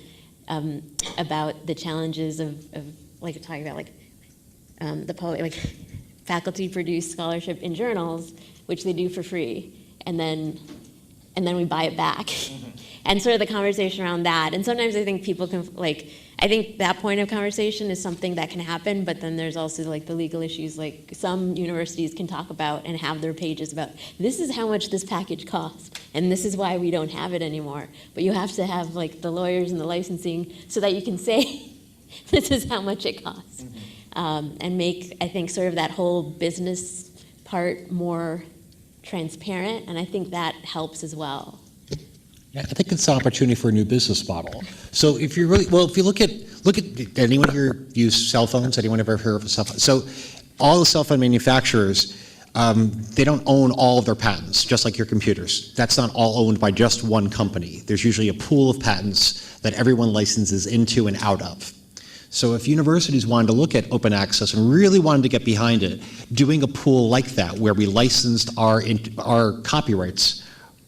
about the challenges of like talking about like like faculty produce scholarship in journals, which they do for free, and then we buy it back. And sort of the conversation around that. And sometimes I think people can, like, I think that point of conversation is something that can happen, but then there's also like the legal issues, like some universities can talk about and have their pages about, this is how much this package costs, and this is why we don't have it anymore. But you have to have like the lawyers and the licensing so that you can say, this is how much it costs. And make, I think, sort of that whole business part more transparent, and I think that helps as well. Yeah, I think it's an opportunity for a new business model. So if you really, well, if you look at, anyone here use cell phones? Anyone ever heard of a cell phone? So all the cell phone manufacturers, they don't own all of their patents, just like your computers. That's not all owned by just one company. There's usually a pool of patents that everyone licenses into and out of. So if universities wanted to look at open access and really wanted to get behind it, doing a pool like that where we licensed our copyrights,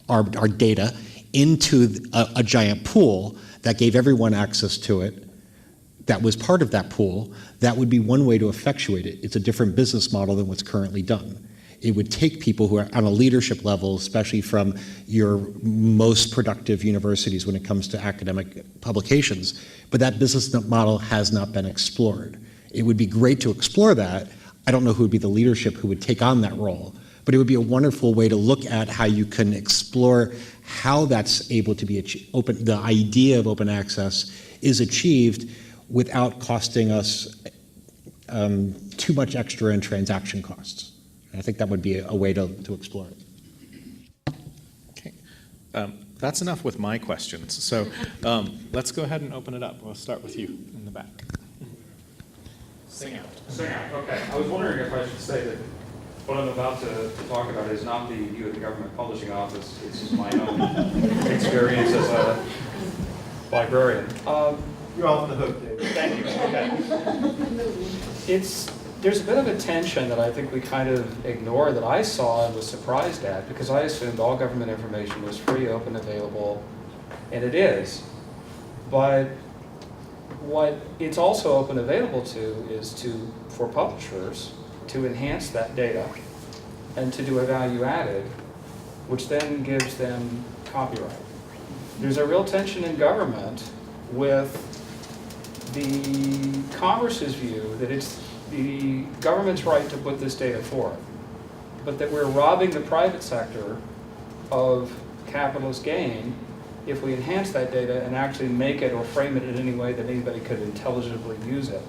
our data, into a giant pool that gave everyone access to it, that was part of that pool, that would be one way to effectuate it. It's a different business model than what's currently done. It would take people who are on a leadership level, especially from your most productive universities when it comes to academic publications, but that business model has not been explored. It would be great to explore that. I don't know who would be the leadership who would take on that role, but it would be a wonderful way to look at how you can explore how that's able to be open. The idea of open access is achieved without costing us too much extra in transaction costs. And I think that would be a way to explore it. Okay, that's enough with my questions. So let's go ahead and open it up. We'll start with you in the back. Sing out. Sing out, okay. I was wondering if I should say that what I'm about to talk about is not the view of the government publishing office. It's my own experience as a librarian. You're off the hook, David. Thank you. Okay. There's a bit of a tension that I think we kind of ignore that I saw and was surprised at, because I assumed all government information was free, open, available, and it is. But what it's also open available to is for publishers to enhance that data and to do a value added, which then gives them copyright. There's a real tension in government with the Congress's view that it's the government's right to put this data forth, but that we're robbing the private sector of capitalist gain if we enhance that data and actually make it or frame it in any way that anybody could intelligibly use it.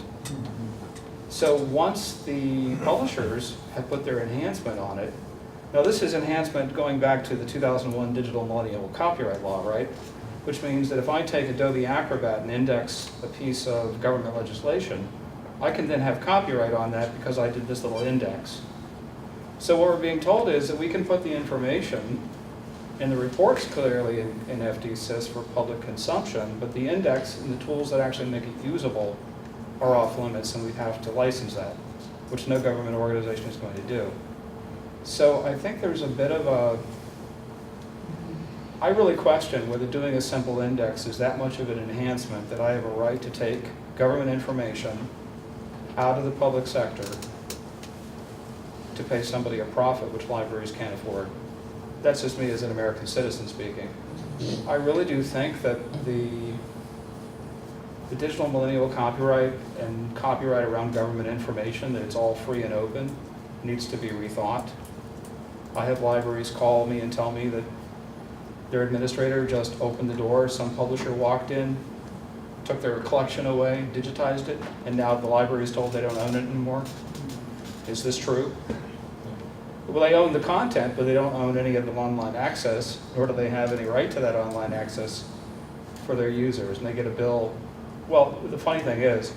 So once the publishers have put their enhancement on it, now this is enhancement going back to the 2001 Digital Millennial Copyright Law, right? Which means that if I take Adobe Acrobat and index a piece of government legislation, I can then have copyright on that because I did this little index. So what we're being told is that we can put the information, and the reports clearly in FDSys for public consumption, but the index and the tools that actually make it usable are off limits, and we have to license that, which no government organization is going to do. So I think there's a bit of a, I really question whether doing a simple index is that much of an enhancement that I have a right to take government information out of the public sector to pay somebody a profit, which libraries can't afford. That's just me as an American citizen speaking. I really do think that the digital millennial copyright and copyright around government information, that it's all free and open, needs to be rethought. I have libraries call me and tell me that their administrator just opened the door, some publisher walked in, took their collection away, digitized it, and now the library is told they don't own it anymore? Is this true? Well, they own the content, but they don't own any of the online access, nor do they have any right to that online access for their users, and they get a bill. Well, the funny thing is,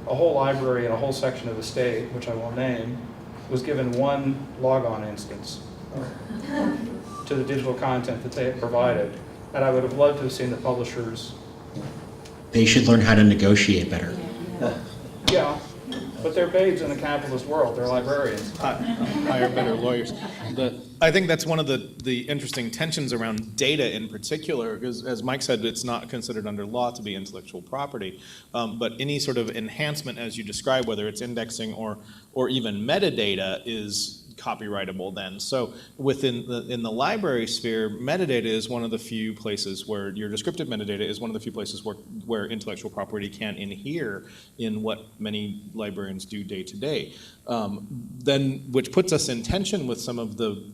a whole library and a whole section of the state, which I won't name, was given one logon instance to the digital content that they had provided. And I would have loved to have seen the publishers. They should learn how to negotiate better. Yeah, but they're babes in the capitalist world. They're librarians. Hire better lawyers. I think that's one of the interesting tensions around data in particular, because as Mike said, it's not considered under law to be intellectual property. But any sort of enhancement, as you describe, whether it's indexing or even metadata, is copyrightable then. So in the library sphere, metadata is one of the few places where your descriptive metadata is one of the few places where intellectual property can inhere in what many librarians do day to day. Then, which puts us in tension with some of the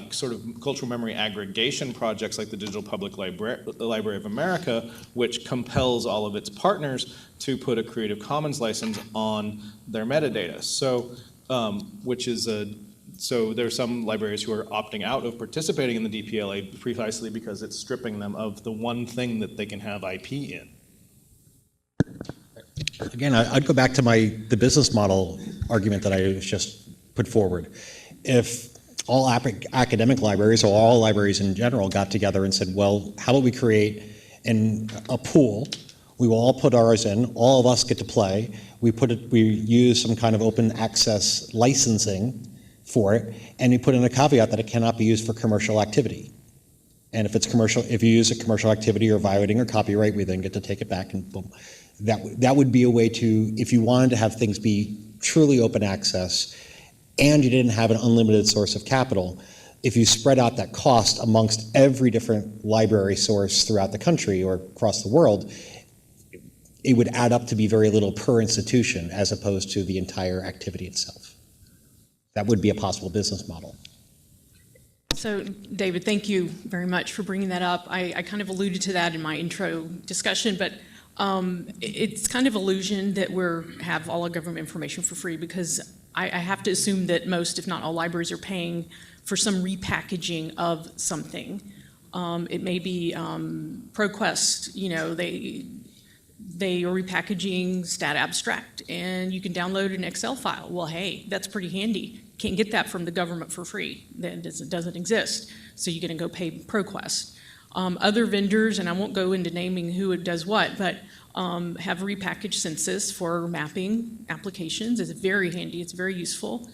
sort of cultural memory aggregation projects like the Digital Public Library of America, which compels all of its partners to put a Creative Commons license on their metadata. So so there are some libraries who are opting out of participating in the DPLA precisely because it's stripping them of the one thing that they can have IP in. Again, I'd go back to the business model argument that I just put forward. If all academic libraries, or all libraries in general, got together and said, well, how about we create a pool? We will all put ours in, all of us get to play. We use some kind of open access licensing for it, and we put in a caveat that it cannot be used for commercial activity. And if you use a commercial activity or violating or copyright, we then get to take it back, and boom. That would be a way to, if you wanted to have things be truly open access, and you didn't have an unlimited source of capital, if you spread out that cost amongst every different library source throughout the country or across the world, it would add up to be very little per institution as opposed to the entire activity itself. That would be a possible business model. So, David, thank you very much for bringing that up. I kind of alluded to that in my intro discussion, but it's kind of illusion that we have all our government information for free, because I have to assume that most, if not all, libraries are paying for some repackaging of something. It may be ProQuest, they are repackaging stat abstract, and you can download an Excel file. Well, hey, that's pretty handy. Can't get that from the government for free. Then it doesn't exist. So you're going to go pay ProQuest. Other vendors, and I won't go into naming who it does what, but have repackaged census for mapping applications. It's very handy. It's very useful.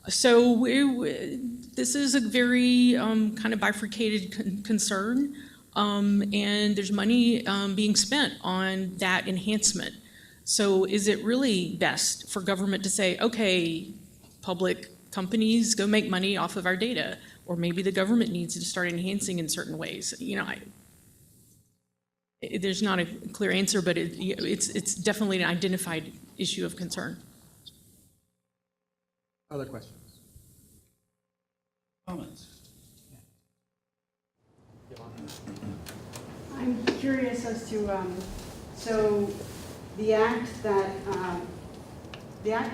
So this is a very kind of bifurcated concern. And there's money being spent on that enhancement. So is it really best for government to say, okay, public companies, go make money off of our data? Or maybe the government needs to start enhancing in certain ways. There's not a clear answer, but it's definitely an identified issue of concern. Other questions? Comments? I'm curious as to, so the act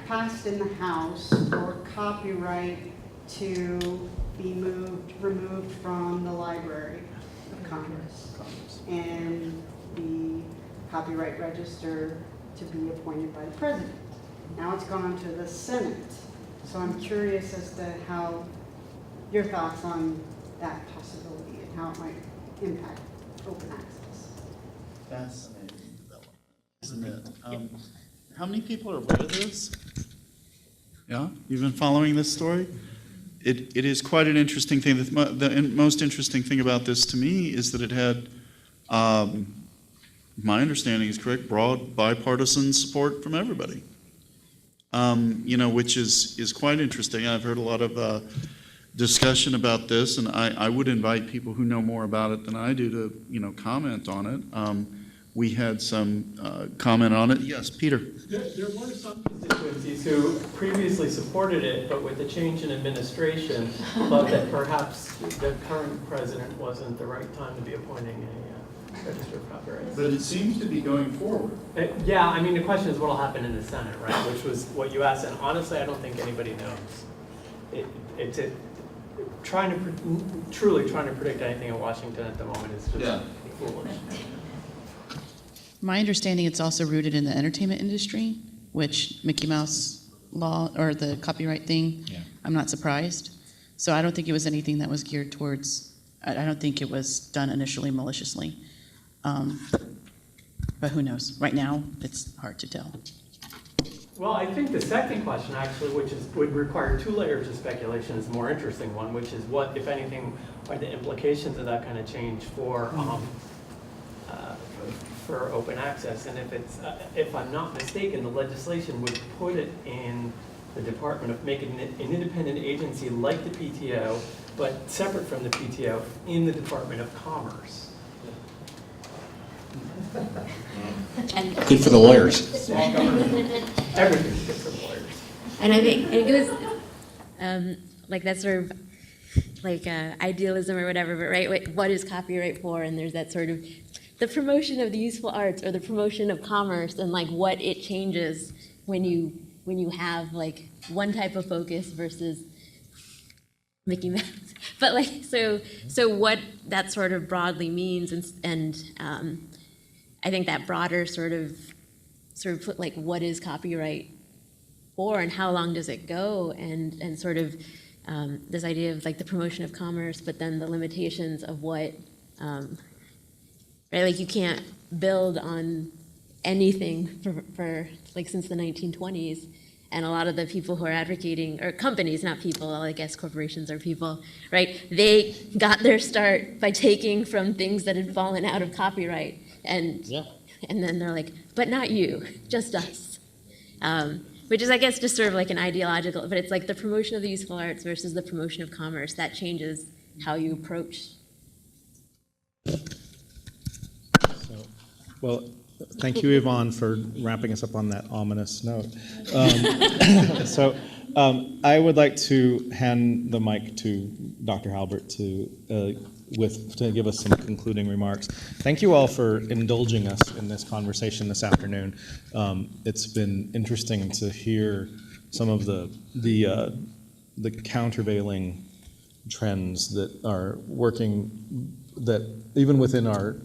passed in the House for copyright to be removed from the Library of Congress, and the copyright register to be appointed by the President. Now it's gone to the Senate. So I'm curious as to how your thoughts on that possibility and how it might impact open access. Fascinating development, isn't it? How many people are aware of this? Yeah, you've been following this story? It is quite an interesting thing. The most interesting thing about this to me is that it had, my understanding is correct, broad bipartisan support from everybody. Which is quite interesting. I've heard a lot of discussion about this, and I would invite people who know more about it than I do to, comment on it. We had some comment on it. Yes, Peter. There were some constituencies who previously supported it, but with the change in administration, thought that perhaps the current president wasn't the right time to be appointing register of copyrights. But it seems to be going forward. Yeah, I mean, the question is what will happen in the Senate, right? Which was what you asked, and honestly, I don't think anybody knows. Truly trying to predict anything in Washington at the moment is just foolish. My understanding, it's also rooted in the entertainment industry, which Mickey Mouse law or the copyright thing, I'm not surprised. So I don't think it was anything that was geared towards, I don't think it was done initially maliciously. But who knows? Right now, it's hard to tell. Well, I think the second question, actually, would require 2 layers of speculation, is the more interesting one, which is what, if anything, are the implications of that kind of change for open access? And if I'm not mistaken, the legislation would put it in the Department of making it an independent agency like the PTO, but separate from the PTO in the Department of Commerce. Good for the lawyers. Small government. Everything's good for the lawyers. And I think it goes, like that sort of, like idealism or whatever, but right, what is copyright for? And there's that sort of, the promotion of the useful arts or the promotion of commerce and like what it changes when you have like one type of focus versus Mickey Mouse. But like, so what that sort of broadly means and I think that broader sort of put like what is copyright for and how long does it go and sort of this idea of like the promotion of commerce, but then the limitations of what, right? Like you can't build on anything for like since the 1920s. And a lot of the people who are advocating, or companies, not people, I guess corporations are people, right? They got their start by taking from things that had fallen out of copyright. And then they're like, but not you, just us. Which is, I guess, just sort of like an ideological, but it's like the promotion of the useful arts versus the promotion of commerce. That changes how you approach. Well, thank you, Yvonne, for wrapping us up on that ominous note. So I would like to hand the mic to Dr. Halbert to give us some concluding remarks. Thank you all for indulging us in this conversation this afternoon. It's been interesting to hear some of the countervailing trends that are working, that even within our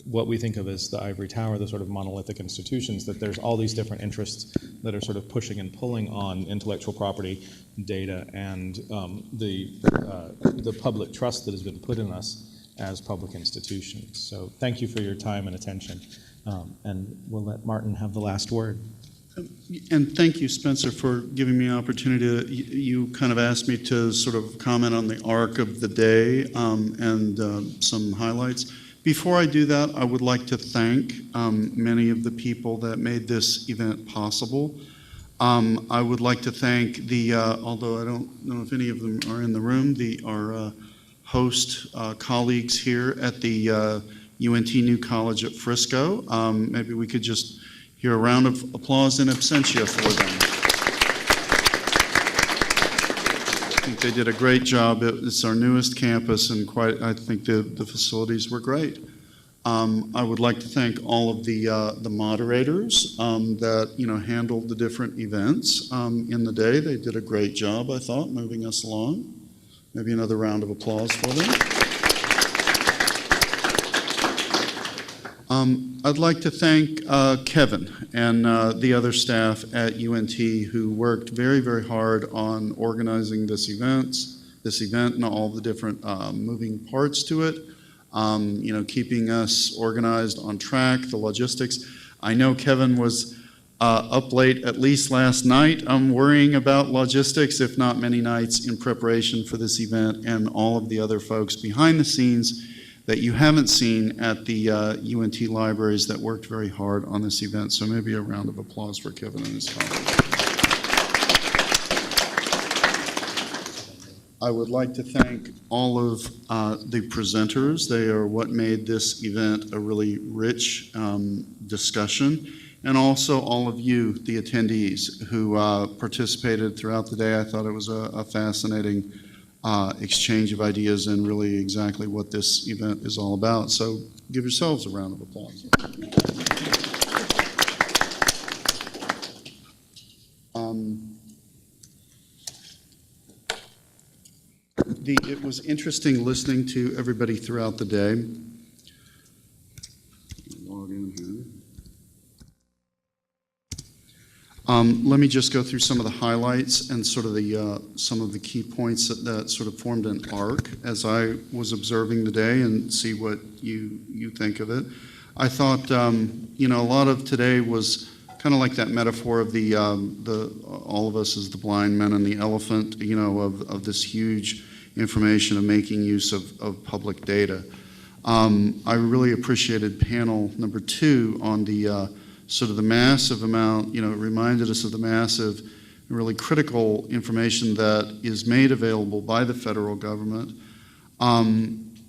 what we think of as the ivory tower, the sort of monolithic institutions, that there's all these different interests that are sort of pushing and pulling on intellectual property, data, and the public trust that has been put in us as public institutions. So thank you for your time and attention, and we'll let Martin have the last word. And thank you, Spencer, for giving me an opportunity to, you kind of asked me to sort of comment on the arc of the day and some highlights. Before I do that, I would like to thank many of the people that made this event possible. I would like to thank although I don't know if any of them are in the room, our host colleagues here at the UNT New College at Frisco. Maybe we could just hear a round of applause in absentia for them. I think they did a great job. It's our newest campus, and I think the facilities were great. I would like to thank all of the moderators that handled the different events in the day. They did a great job, I thought, moving us along. Maybe another round of applause for them. I'd like to thank Kevin and the other staff at UNT who worked very, very hard on organizing this event and all the different moving parts to it. Keeping us organized on track, the logistics. I know Kevin was up late at least last night. I'm worrying about logistics, if not many nights, in preparation for this event, and all of the other folks behind the scenes that you haven't seen at the UNT libraries that worked very hard on this event. So maybe a round of applause for Kevin and his colleagues. I would like to thank all of the presenters. They are what made this event a really rich discussion, and also all of you, the attendees, who participated throughout the day. I thought it was a fascinating exchange of ideas and really exactly what this event is all about. So give yourselves a round of applause. It was interesting listening to everybody throughout the day. Log in here. Let me just go through some of the highlights and sort of the some of the key points that sort of formed an arc as I was observing the day, and see what you think of it. I thought a lot of today was kind of like that metaphor of the all of us as the blind men and the elephant, of this huge information and making use of public data. I really appreciated panel number 2 on the sort of the massive amount, it reminded us of the massive and really critical information that is made available by the federal government.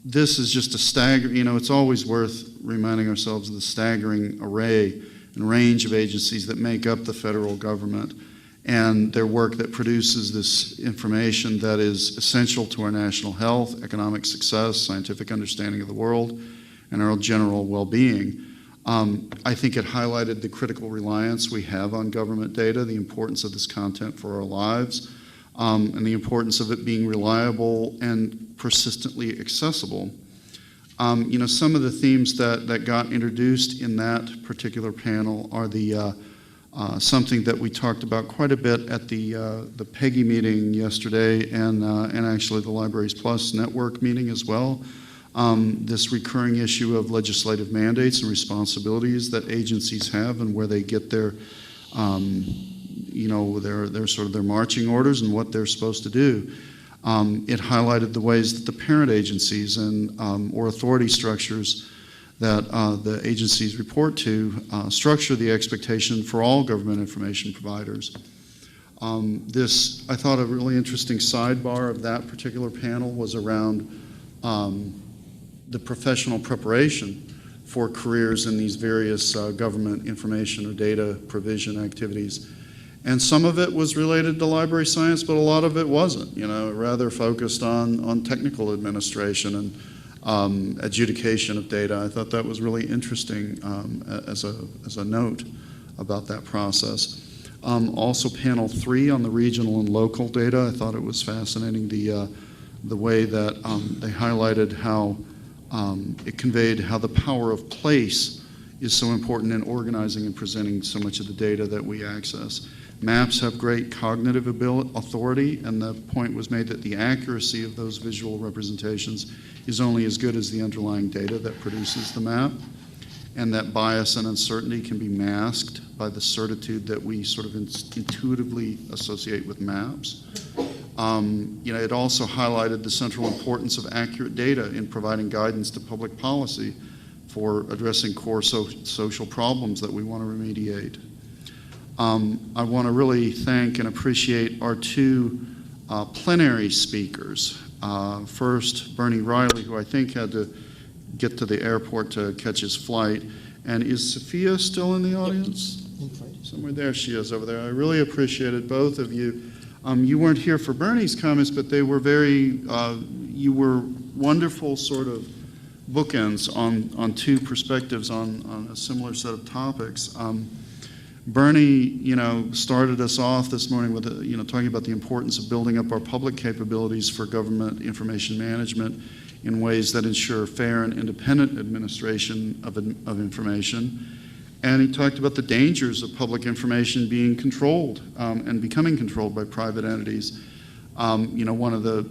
This is just a staggering, it's always worth reminding ourselves of the staggering array and range of agencies that make up the federal government and their work that produces this information that is essential to our national health, economic success, scientific understanding of the world, and our general well-being. I think it highlighted the critical reliance we have on government data, the importance of this content for our lives, and the importance of it being reliable and persistently accessible. Some of the themes that got introduced in that particular panel are the something that we talked about quite a bit at the PEGI meeting yesterday and actually the Libraries Plus network meeting as well. This recurring issue of legislative mandates and responsibilities that agencies have and where they get their sort of their marching orders and what they're supposed to do. It highlighted the ways that the parent agencies and or authority structures that the agencies report to structure the expectation for all government information providers. I thought a really interesting sidebar of that particular panel was around the professional preparation for careers in these various government information or data provision activities. And some of it was related to library science, but a lot of it wasn't, rather focused on technical administration and adjudication of data. I thought that was really interesting as a note about that process. Also panel 3 on the regional and local data. I thought it was fascinating the way that they highlighted how it conveyed how the power of place is so important in organizing and presenting so much of the data that we access. Maps have great cognitive authority, and the point was made that the accuracy of those visual representations is only as good as the underlying data that produces the map, and that bias and uncertainty can be masked by the certitude that we sort of intuitively associate with maps. It also highlighted the central importance of accurate data in providing guidance to public policy for addressing core social problems that we want to remediate. I want to really thank and appreciate our 2 plenary speakers. First, Bernie Riley, who I think had to get to the airport to catch his flight. And is Sophia still in the audience? Somewhere there she is over there. I really appreciated both of you. You weren't here for Bernie's comments, but they were you were wonderful sort of bookends on 2 perspectives on a similar set of topics. Bernie, started us off this morning with, talking about the importance of building up our public capabilities for government information management in ways that ensure fair and independent administration of information. And he talked about the dangers of public information being controlled and becoming controlled by private entities. One of the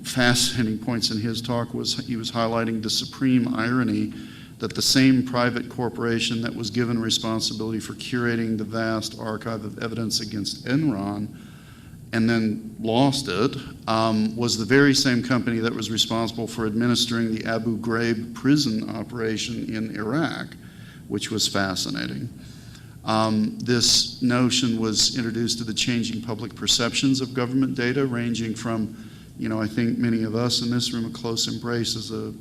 fascinating points in his talk was he was highlighting the supreme irony that the same private corporation that was given responsibility for curating the vast archive of evidence against Enron and then lost it, was the very same company that was responsible for administering the Abu Ghraib prison operation in Iraq, which was fascinating. This notion was introduced to the changing public perceptions of government data, ranging from, I think many of us in this room, a close embrace as a,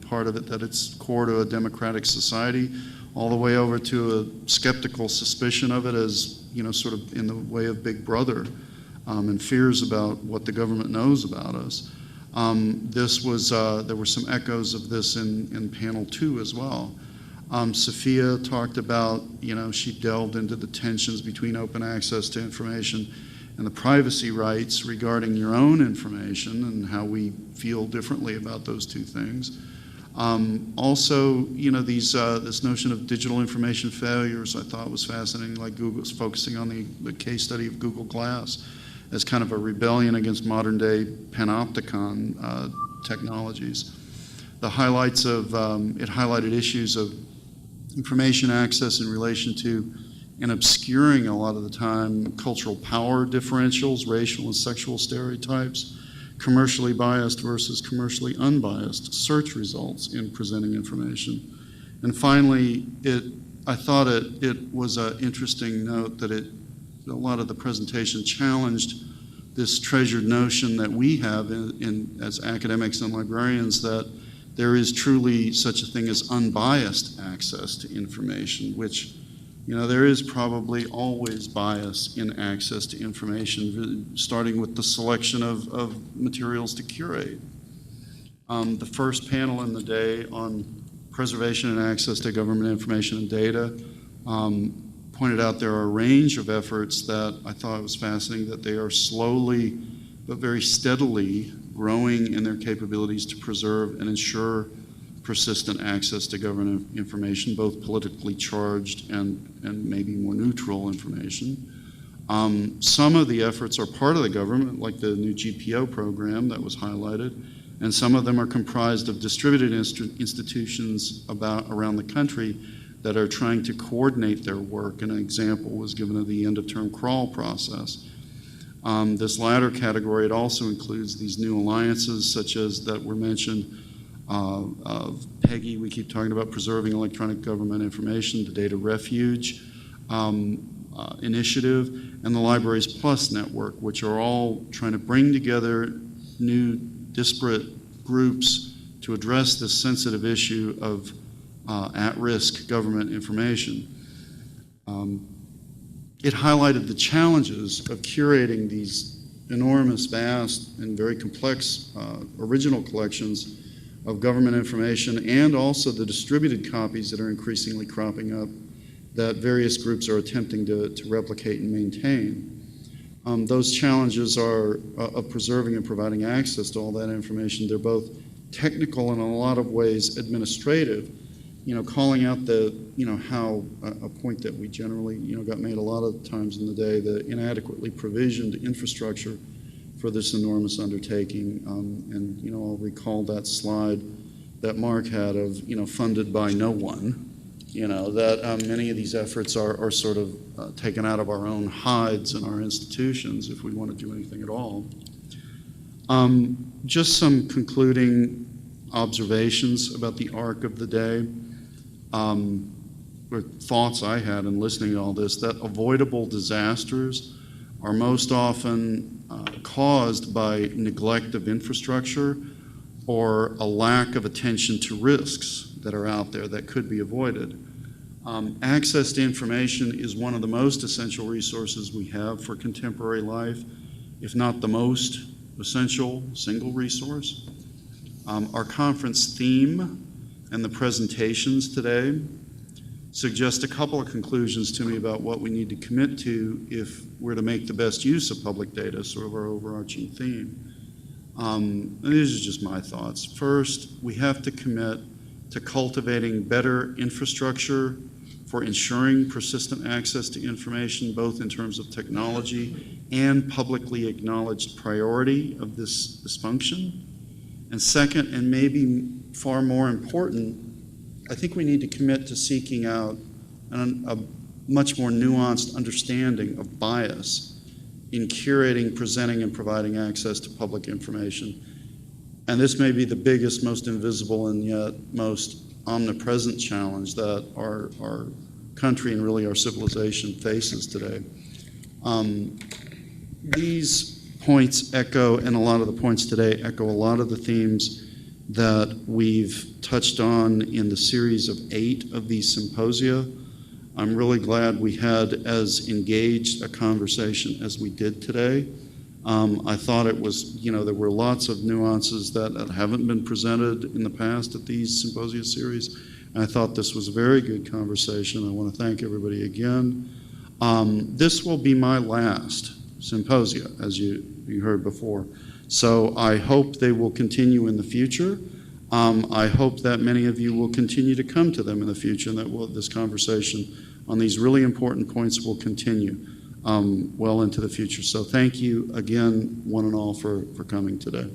part of it, that it's core to a democratic society, all the way over to a skeptical suspicion of it as, sort of in the way of Big Brother. and fears about what the government knows about us. There were some echoes of this in panel 2 as well. Sophia talked about, she delved into the tensions between open access to information and the privacy rights regarding your own information and how we feel differently about those two things. Also, this notion of digital information failures I thought was fascinating, like Google's focusing on the case study of Google Glass as kind of a rebellion against modern day panopticon technologies. The highlights of, it highlighted issues of information access in relation to and obscuring a lot of the time cultural power differentials, racial and sexual stereotypes, commercially biased versus commercially unbiased search results in presenting information. And finally, I thought it was an interesting note that a lot of the presentation challenged this treasured notion that we have as academics and librarians that there is truly such a thing as unbiased access to information, which, there is probably always bias in access to information, starting with the selection of materials to curate. The first panel in the day on preservation and access to government information and data pointed out there are a range of efforts that I thought was fascinating, that they are slowly but very steadily growing in their capabilities to preserve and ensure persistent access to government information, both politically charged and maybe more neutral information. Some of the efforts are part of the government, like the new GPO program that was highlighted, and some of them are comprised of distributed institutions around the country that are trying to coordinate their work. And an example was given of the end-of-term crawl process. This latter category, it also includes these new alliances, such as that were mentioned, of PEGI, we keep talking about preserving electronic government information, the Data Refuge initiative, and the Libraries Plus network, which are all trying to bring together new disparate groups to address this sensitive issue of at-risk government information. It highlighted the challenges of curating these enormous, vast, and very complex original collections of government information, and also the distributed copies that are increasingly cropping up that various groups are attempting to replicate and maintain. Those challenges are of preserving and providing access to all that information. They're both technical and in a lot of ways administrative. Calling out how a point that we generally, got made a lot of times in the day, the inadequately provisioned infrastructure for this enormous undertaking. And I'll recall that slide that Mark had of, funded by no one, that many of these efforts are sort of taken out of our own hides in our institutions if we want to do anything at all. Just some concluding observations about the arc of the day. Or thoughts I had in listening to all this, that avoidable disasters are most often caused by neglect of infrastructure or a lack of attention to risks that are out there that could be avoided. Access to information is one of the most essential resources we have for contemporary life, if not the most essential single resource. Our conference theme and the presentations today suggest a couple of conclusions to me about what we need to commit to if we're to make the best use of public data, sort of our overarching theme. And these are just my thoughts. First, we have to commit to cultivating better infrastructure for ensuring persistent access to information, both in terms of technology and publicly acknowledged priority of this function. And second, and maybe far more important, I think we need to commit to seeking out a much more nuanced understanding of bias in curating, presenting, and providing access to public information. And this may be the biggest, most invisible, and yet most omnipresent challenge that our country and really our civilization faces today. These points echo, and a lot of the points today echo a lot of the themes that we've touched on in the series of 8 of these symposia. I'm really glad we had as engaged a conversation as we did today. I thought it was, there were lots of nuances that haven't been presented in the past at these symposia series. And I thought this was a very good conversation. I want to thank everybody again. This will be my last symposia, as you heard before. So I hope they will continue in the future. I hope that many of you will continue to come to them in the future, and that this conversation on these really important points will continue well into the future. So thank you again, one and all, for coming today.